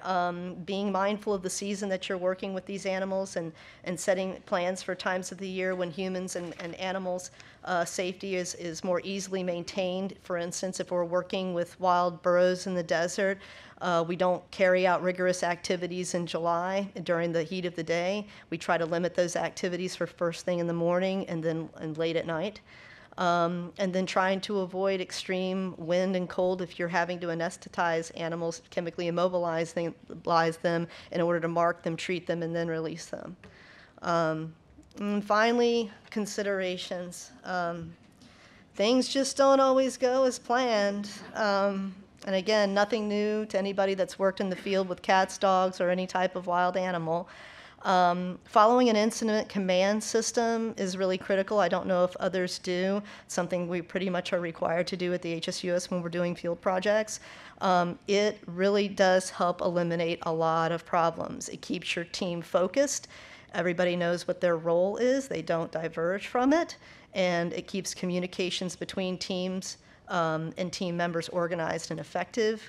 Speaker 6: being mindful of the season that you're working with these animals and setting plans for times of the year when humans and animals' safety is more easily maintained. For instance, if we're working with wild burros in the desert, we don't carry out rigorous activities in July during the heat of the day. We try to limit those activities for first thing in the morning and late at night. And then trying to avoid extreme wind and cold if you're having to anesthetize animals, chemically immobilize them in order to mark them, treat them, and then release them. And finally, considerations. Things just don't always go as planned. And again, nothing new to anybody that's worked in the field with cats, dogs, or any type of wild animal. Following an incident command system is really critical. I don't know if others do. It's something we pretty much are required to do at the HSUS when we're doing field projects. It really does help eliminate a lot of problems. It keeps your team focused. Everybody knows what their role is. They don't diverge from it. And it keeps communications between teams and team members organized and effective.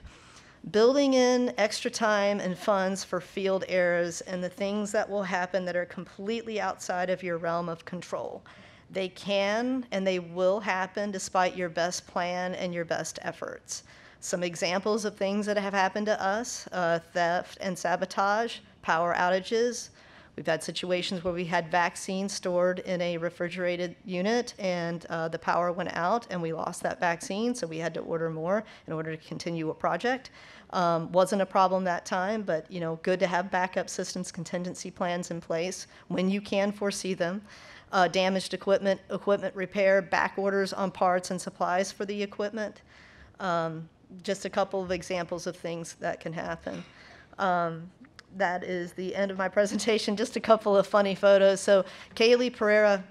Speaker 6: Building in extra time and funds for field errors and the things that will happen that are completely outside of your realm of control. They can and they will happen despite your best plan and your best efforts. Some examples of things that have happened to us, theft and sabotage, power outages. We've had situations where we had vaccines stored in a refrigerated unit and the power went out and we lost that vaccine, so we had to order more in order to continue a project. Wasn't a problem that time, but good to have backup systems, contingency plans in place when you can foresee them. Damaged equipment repair, back orders on parts and supplies for the equipment. Just a couple of examples of things that can happen. That is the end of my presentation. Just a couple of funny photos. So Kaylee Pereira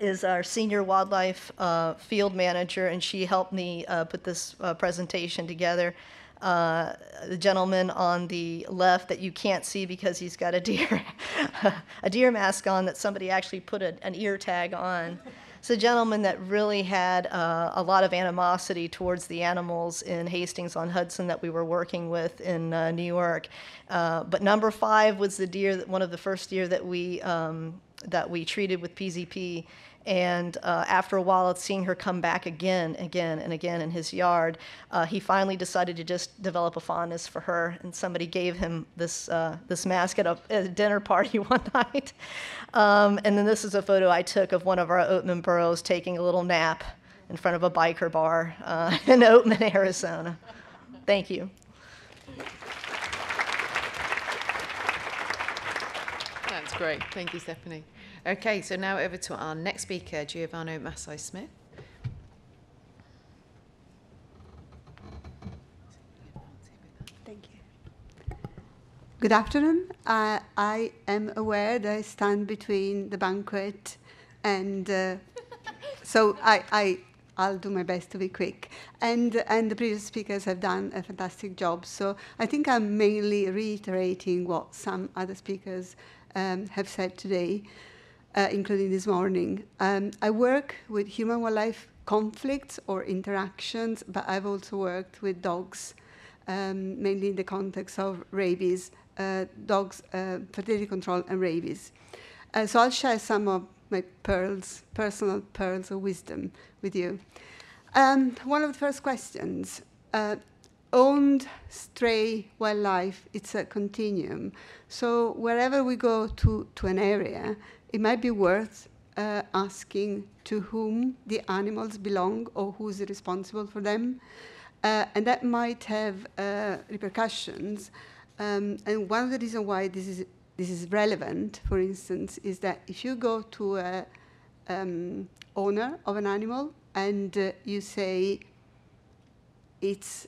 Speaker 6: is our senior wildlife field manager, and she helped me put this presentation together. The gentleman on the left that you can't see because he's got a deer mask on that somebody actually put an ear tag on. It's a gentleman that really had a lot of animosity towards the animals in Hastings-on-Hudson that we were working with in New York. But number 5 was the deer, one of the first deer that we treated with PZP. And after a while, seeing her come back again in his yard, he finally decided to just develop a fondness for her. And somebody gave him this mask at a dinner party one night. And then this is a photo I took of one of our Oatman burros taking a little nap in front of a biker bar in Oatman, Arizona. Thank you.
Speaker 1: That's great. Thank you, Stephanie. Okay, so now over to our next speaker, Giovanni Massai-Smith.
Speaker 7: Thank you. Good afternoon. I am aware that I stand between the banquet and so I'll do my best to be quick. And the previous speakers have done a fantastic job. So I think I'm mainly reiterating what some other speakers have said today, including this morning. I work with human-wildlife conflicts or interactions, but I've also worked with dogs, mainly in the context of rabies, dogs, fertility control and rabies. So I'll share some of my personal pearls of wisdom with you. One of the first questions, owned stray wildlife, it's a continuum. So wherever we go to an area, it might be worth asking to whom the animals belong or who's responsible for them. And that might have repercussions. And one of the reasons why this is relevant, for instance, is that if you go to a owner of an animal and you say it's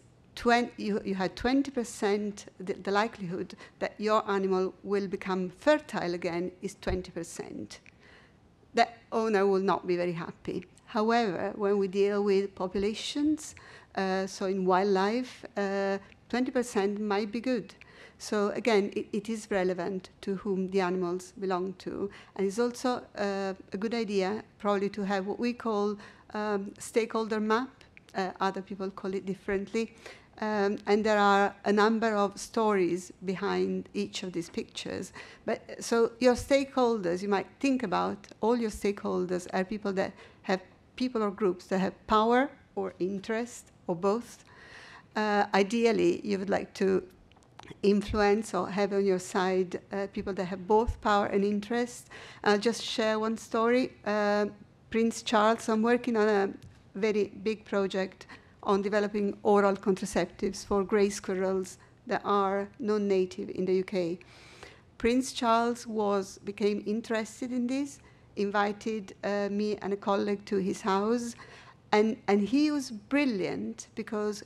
Speaker 7: you had 20%, the likelihood that your animal will become fertile again is 20%. That owner will not be very happy. However, when we deal with populations, so in wildlife, 20% might be good. So again, it is relevant to whom the animals belong to. And it's also a good idea probably to have what we call stakeholder map. Other people call it differently. And there are a number of stories behind each of these pictures. But so your stakeholders, you might think about all your stakeholders are people that have people or groups that have power or interest or both. Ideally, you would like to influence or have on your side people that have both power and interest. I'll just share one story. Prince Charles, I'm working on a very big project on developing oral contraceptives for grey squirrels that are non-native in the UK. Prince Charles became interested in this, invited me and a colleague to his house, and he was brilliant because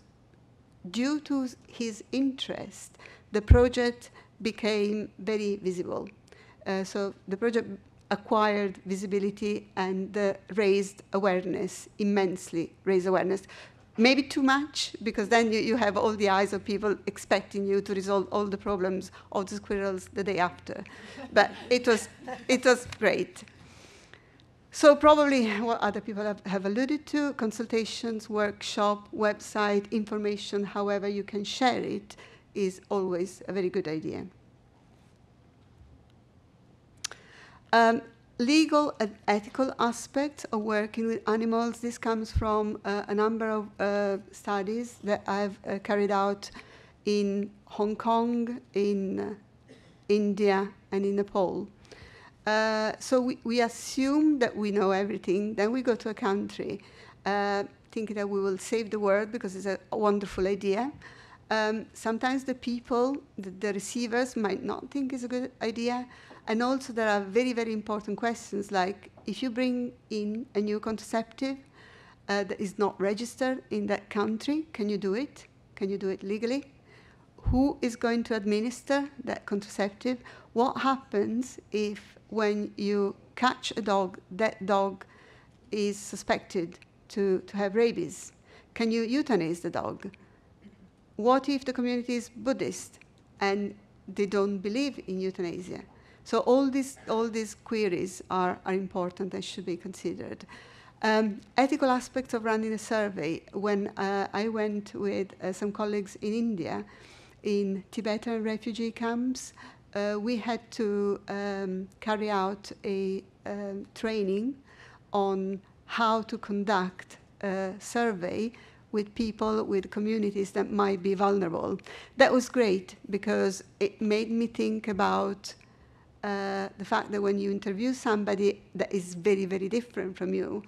Speaker 7: due to his interest, the project became very visible. So the project acquired visibility and raised awareness, immensely raised awareness. Maybe too much, because then you have all the eyes of people expecting you to resolve all the problems of the squirrels the day after. But it was great. So probably what other people have alluded to, consultations, workshop, website, information, however you can share it, is always a very good idea. Legal and ethical aspects of working with animals. This comes from a number of studies that I've carried out in Hong Kong, in India, and in Nepal. So we assume that we know everything. Then we go to a country thinking that we will save the world because it's a wonderful idea. Sometimes the people, the receivers, might not think it's a good idea. And also there are very, very important questions like if you bring in a new contraceptive that is not registered in that country, can you do it? Can you do it legally? Who is going to administer that contraceptive? What happens if when you catch a dog, that dog is suspected to have rabies? Can you euthanize the dog? What if the community is Buddhist and they don't believe in euthanasia? So all these queries are important and should be considered. Ethical aspects of running a survey. When I went with some colleagues in India, in Tibetan refugee camps, we had to carry out a training on how to conduct a survey with people, with communities that might be vulnerable. That was great because it made me think about the fact that when you interview somebody that is very, very different from you,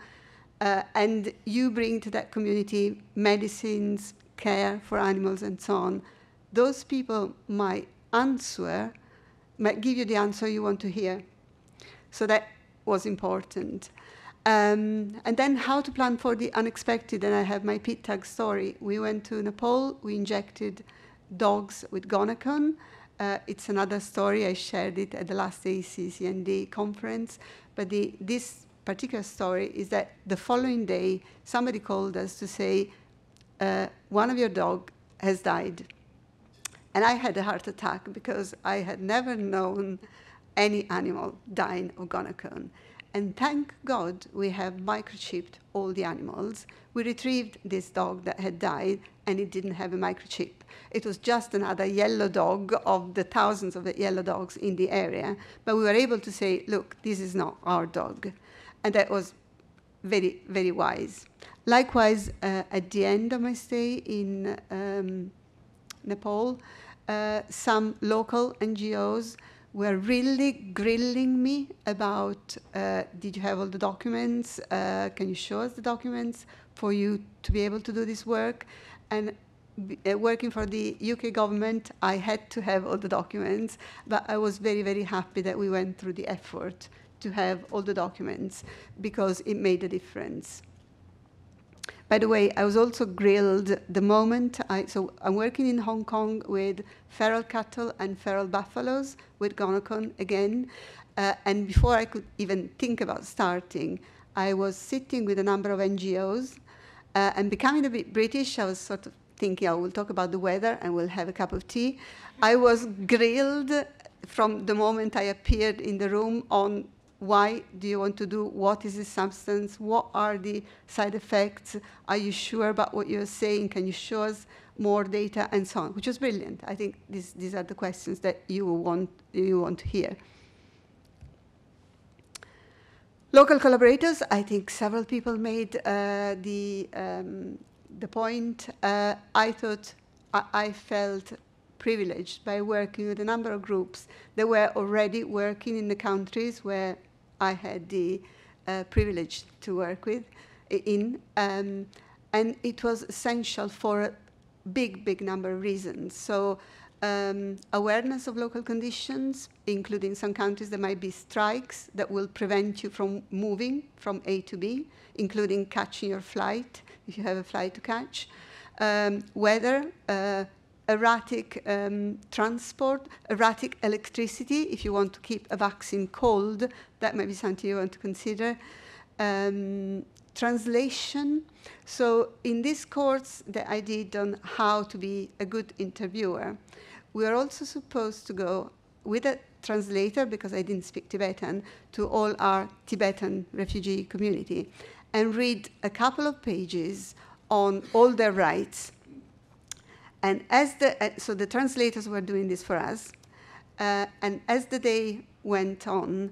Speaker 7: and you bring to that community medicines, care for animals, and so on, those people might give you the answer you want to hear. So that was important. And then how to plan for the unexpected, and I have my pit tag story. We went to Nepal, we injected dogs with Gonacon. It's another story, I shared it at the last ACC&D conference, but this particular story is that the following day, somebody called us to say, one of your dog has died. And I had a heart attack because I had never known any animal dying of Gonacon. And thank God we have microchipped all the animals. We retrieved this dog that had died, and it didn't have a microchip. It was just another yellow dog of the thousands of yellow dogs in the area. But we were able to say, look, this is not our dog. And that was very, very wise. Likewise, at the end of my stay in Nepal, some local NGOs were really grilling me about, did you have all the documents? Can you show us the documents for you to be able to do this work? And working for the UK government, I had to have all the documents, but I was very, very happy that we went through the effort to have all the documents because it made a difference. By the way, I was also grilled the moment so I'm working in Hong Kong with feral cattle and feral buffaloes with Gonacon again. And before I could even think about starting, I was sitting with a number of NGOs and becoming a bit British. I was sort of thinking, oh, we'll talk about the weather and we'll have a cup of tea. I was grilled from the moment I appeared in the room on why do you want to do, what is the substance, what are the side effects, are you sure about what you're saying, can you show us more data, and so on, which was brilliant. I think these are the questions that you want to hear. Local collaborators, I think several people made the point. I thought I felt privileged by working with a number of groups that were already working in the countries where I had the privilege to work in. And it was essential for a big, big number of reasons. So awareness of local conditions, including some countries there might be strikes that will prevent you from moving from A to B, including catching your flight, if you have a flight to catch. Weather, erratic transport, erratic electricity. If you want to keep a vaccine cold, that might be something you want to consider. Translation. So in this course that I did on how to be a good interviewer, we are also supposed to go with a translator, because I didn't speak Tibetan, to all our Tibetan refugee community and read a couple of pages on all their rights. And so the translators were doing this for us. And as the day went on,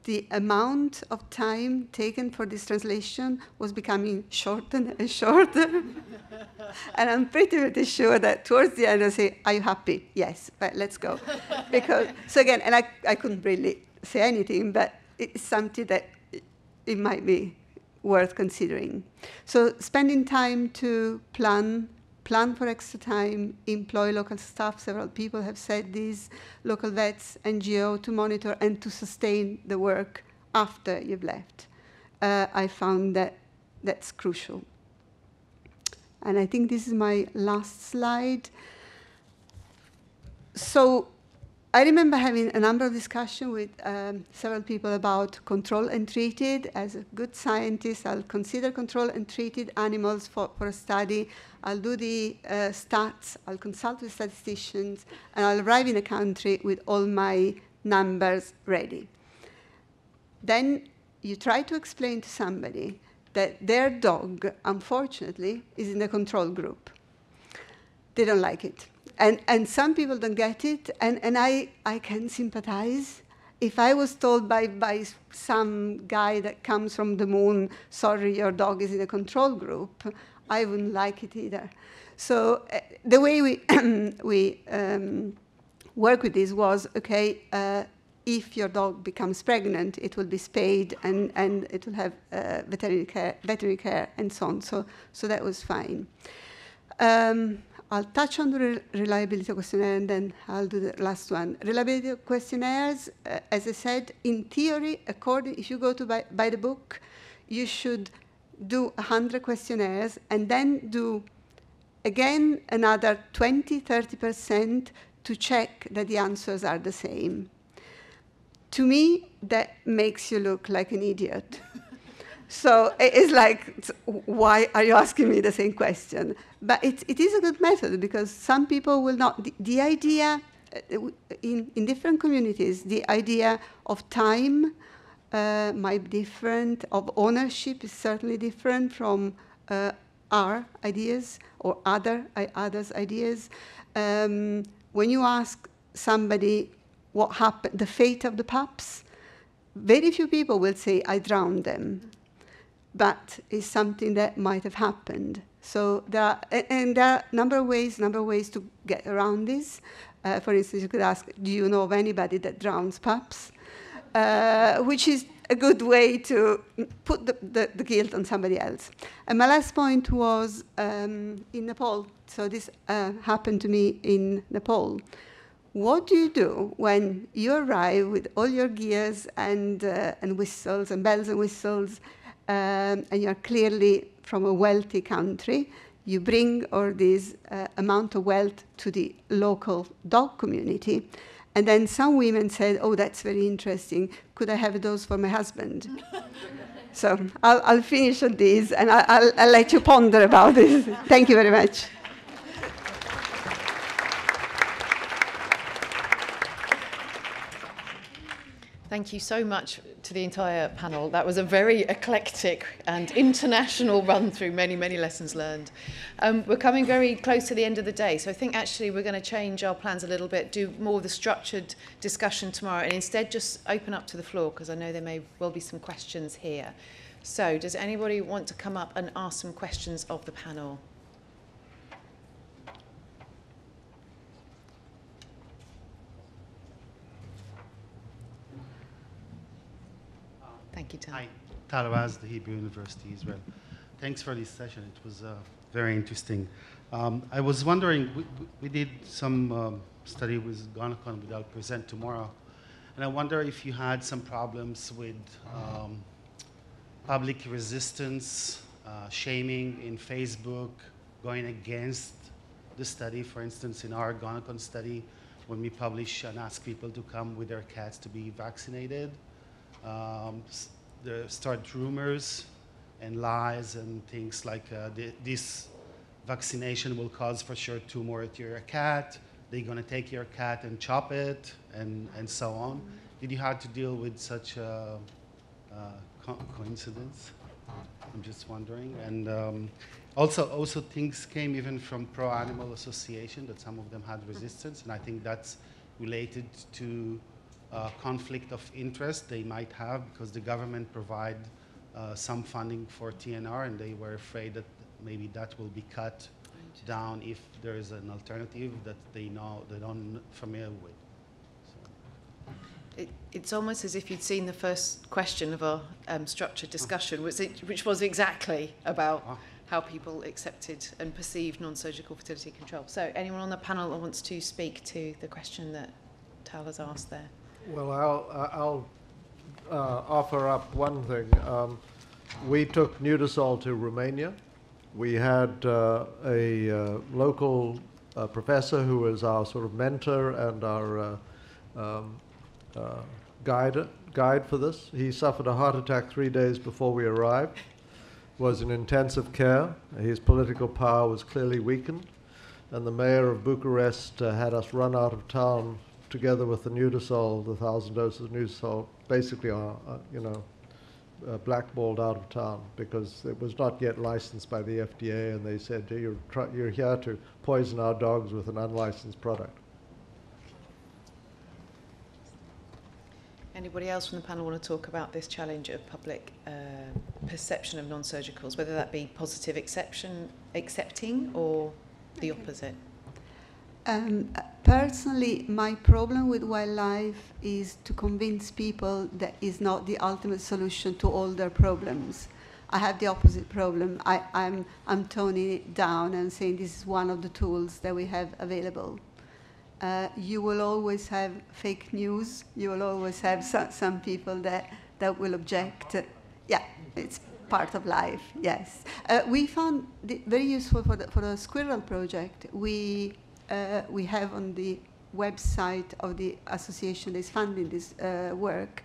Speaker 7: the amount of time taken for this translation was becoming shorter and shorter. And I'm pretty sure that towards the end I say, are you happy? Yes, but let's go. Because, so again, and I couldn't really say anything, but it's something that it might be worth considering. So spending time to plan for extra time, employ local staff. Several people have said this, local vets, NGO, to monitor and to sustain the work after you've left. I found that that's crucial. And I think this is my last slide. So I remember having a number of discussions with several people about control and treated. As a good scientist, I'll consider control and treated animals for a study. I'll do the stats, I'll consult with statisticians, and I'll arrive in a country with all my numbers ready. Then you try to explain to somebody that their dog, unfortunately, is in the control group. They don't like it. And some people don't get it, and I can sympathize. If I was told by some guy that comes from the moon, sorry, your dog is in a control group, I wouldn't like it either. So the way we work with this was, okay, if your dog becomes pregnant, it will be spayed and it will have veterinary care and so on. So that was fine. I'll touch on the reliability questionnaire and then I'll do the last one. Reliability questionnaires, as I said, in theory, if you go to buy the book, you should do 100 questionnaires and then do again another 20-30% to check that the answers are the same. To me, that makes you look like an idiot. So it's like, why are you asking me the same question? But it is a good method because some people will not. The idea in different communities, the idea of time might be different, of ownership is certainly different from our ideas or others' ideas. When you ask somebody what happened, the fate of the pups, very few people will say, I drowned them. But it's something that might have happened. So there are a number of ways to get around this. For instance, you could ask, do you know of anybody that drowns pups? Which is a good way to put the guilt on somebody else. And my last point was in Nepal. So this happened to me in Nepal. What do you do when you arrive with all your gears and whistles and bells and whistles, and you're clearly from a wealthy country? You bring all this amount of wealth to the local dog community. And then some women said, oh, that's very interesting. Could I have those for my husband? So I'll finish on this, and I'll let you ponder about this. Thank you very much.
Speaker 1: Thank you so much to the entire panel. That was a very eclectic and international run through many, many lessons learned. We're coming very close to the end of the day, so I think actually we're going to change our plans a little bit, do more of the structured discussion tomorrow, and instead just open up to the floor, because I know there may well be some questions here. So does anybody want to come up and ask some questions of the panel? Thank you, Tal.
Speaker 8: Hi, Talawaz, the Hebrew University, Israel. Thanks for this session. It was very interesting. I was wondering, we did some study with Gonacon, which I'll present tomorrow, and I wonder if you had some problems with public resistance, shaming in Facebook, going against the study. For instance, in our Gonacon study, when we publish and ask people to come with their cats to be vaccinated, there start rumors and lies and things like this vaccination will cause for sure tumor to your cat, they're going to take your cat and chop it, and so on. Did you have to deal with such a coincidence? I'm just wondering. And also things came even from pro-animal association, that some of them had resistance, and I think that's related to conflict of interest they might have, because the government provide some funding for TNR, and they were afraid that maybe that will be cut down if there is an alternative that they're not familiar with. So.
Speaker 1: It's almost as if you'd seen the first question of our structured discussion, which was exactly about how people accepted and perceived non-surgical fertility control. So anyone on the panel that wants to speak to the question that Tal has asked there?
Speaker 4: Well, I'll offer up one thing. We took Nudisol to Romania. We had a local professor who was our sort of mentor and our guide for this. He suffered a heart attack 3 days before we arrived, was in intensive care. His political power was clearly weakened, and the mayor of Bucharest had us run out of town together with the Nudisol, the 1,000 doses of Nudisol, basically blackballed out of town because it was not yet licensed by the FDA, and they said, you're here to poison our dogs with an unlicensed product.
Speaker 1: Anybody else from the panel want to talk about this challenge of public perception of non-surgicals, whether that be positive accepting or the opposite?
Speaker 7: Personally, my problem with wildlife is to convince people that is not the ultimate solution to all their problems. I have the opposite problem. I'm toning it down and saying this is one of the tools that we have available. You will always have fake news. You will always have some people that will object. Yeah, it's part of life, yes. We found it very useful for the squirrel project. We have on the website of the association that is funding this work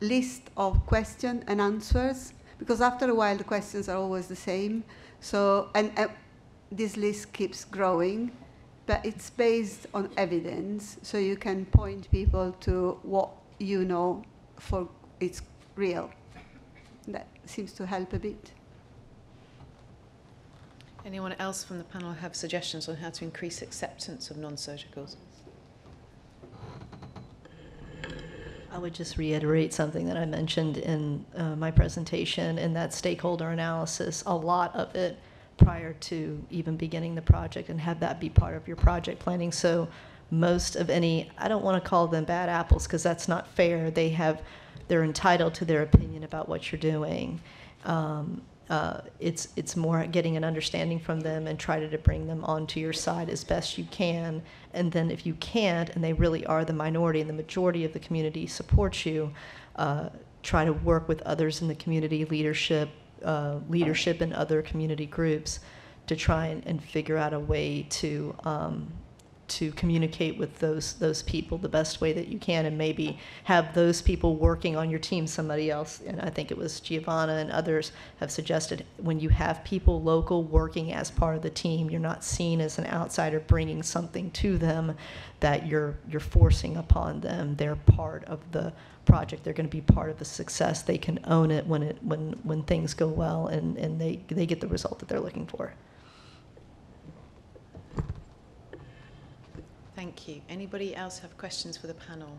Speaker 7: list of questions and answers, because after a while the questions are always the same. So, and this list keeps growing, but it's based on evidence, so you can point people to what you know for it's real. That seems to help a bit.
Speaker 1: Anyone else from the panel have suggestions on how to increase acceptance of non-surgicals?
Speaker 6: I would just reiterate something that I mentioned in my presentation, and that stakeholder analysis, a lot of it prior to even beginning the project, and have that be part of your project planning. So most of any, I don't want to call them bad apples because that's not fair. They're entitled to their opinion about what you're doing. It's more getting an understanding from them and try to bring them onto your side as best you can. And then if you can't, and they really are the minority and the majority of the community supports you, try to work with others in the community, leadership and other community groups to try and figure out a way to communicate with those people the best way that you can, and maybe have those people working on your team, somebody else, and I think it was Giovanna and others have suggested, when you have people local working as part of the team, you're not seen as an outsider bringing something to them that you're forcing upon them. They're part of the project. They're going to be part of the success. They can own it when things go well, and they get the result that they're looking for.
Speaker 1: Thank you. Anybody else have questions for the panel?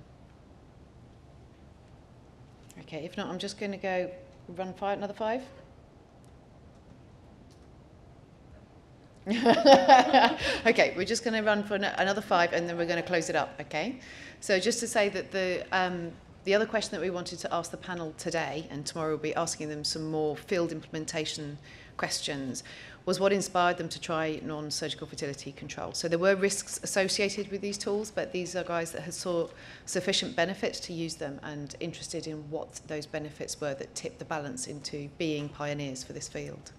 Speaker 1: Okay, if not, I'm just going to go run another 5. Okay, we're just going to run for another 5, and then we're going to close it up, okay? So just to say that the other question that we wanted to ask the panel today, and tomorrow we'll be asking them some more field implementation questions, was what inspired them to try non-surgical fertility control. So there were risks associated with these tools, but these are guys that had saw sufficient benefit to use them and interested in what those benefits were that tipped the balance into being pioneers for this field.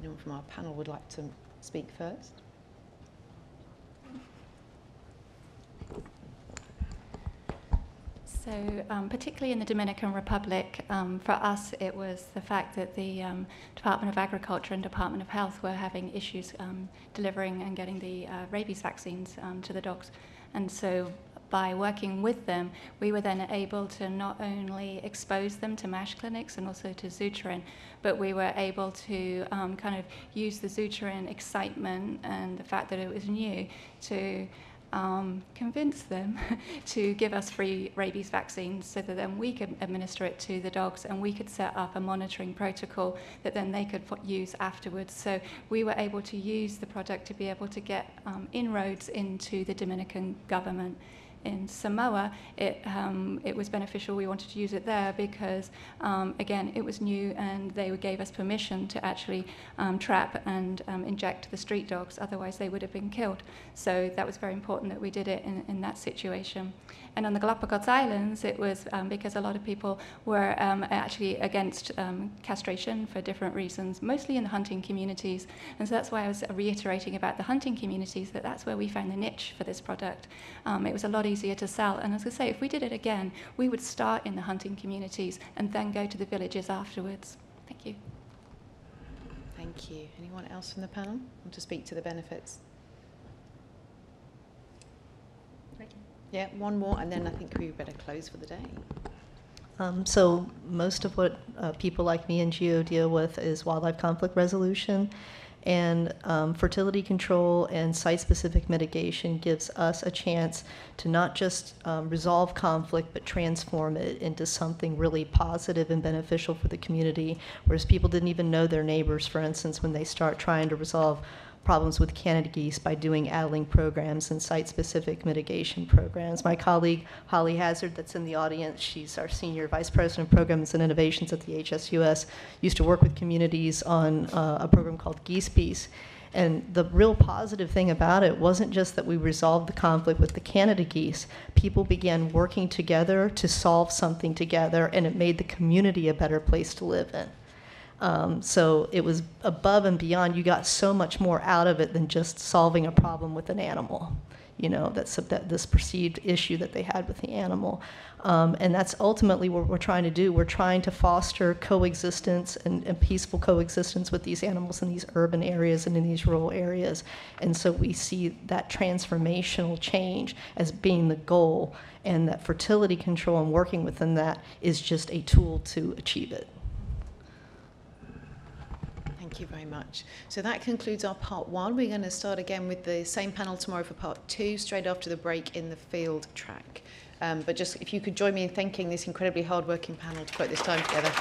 Speaker 1: Anyone from our panel would like to speak first?
Speaker 5: So particularly in the Dominican Republic, for us it was the fact that the Department of Agriculture and Department of Health were having issues delivering and getting the rabies vaccines to the dogs. And so by working with them, we were then able to not only expose them to MASH clinics and also to Zutrin, but we were able to kind of use the Zutrin excitement and the fact that it was new to convince them to give us free rabies vaccines so that then we could administer it to the dogs, and we could set up a monitoring protocol that then they could use afterwards. So we were able to use the product to be able to get inroads into the Dominican government. In Samoa, it was beneficial. We wanted to use it there because, again, it was new, and they gave us permission to actually trap and inject the street dogs. Otherwise, they would have been killed. So that was very important that we did it in that situation. And on the Galapagos Islands, it was because a lot of people were actually against castration for different reasons, mostly in the hunting communities. And so that's why I was reiterating about the hunting communities, that's where we found the niche for this product. It was a lot easier to sell. And as I say, if we did it again, we would start in the hunting communities and then go to the villages afterwards. Thank you.
Speaker 1: Thank you. Anyone else from the panel want to speak to the benefits? Yeah, one more, and then I think we better close for the day.
Speaker 6: So most of what people like me and Geo deal with is wildlife conflict resolution, and fertility control and site-specific mitigation gives us a chance to not just resolve conflict, but transform it into something really positive and beneficial for the community, whereas people didn't even know their neighbors, for instance, when they start trying to resolve problems with Canada geese by doing addling programs and site-specific mitigation programs. My colleague, Holly Hazard, that's in the audience, she's our Senior Vice President of Programs and Innovations at the HSUS, used to work with communities on a program called Geese Peace. And the real positive thing about it wasn't just that we resolved the conflict with the Canada geese. People began working together to solve something together, and it made the community a better place to live in. So it was above and beyond. You got so much more out of it than just solving a problem with an animal. You know, this perceived issue that they had with the animal. And that's ultimately what we're trying to do. We're trying to foster coexistence and peaceful coexistence with these animals in these urban areas and in these rural areas. And so we see that transformational change as being the goal, and that fertility control and working within that is just a tool to achieve it.
Speaker 1: Thank you very much. So that concludes our part one. We're going to start again with the same panel tomorrow for part two, straight after the break in the field track. But just if you could join me in thanking this incredibly hard-working panel to put this time together.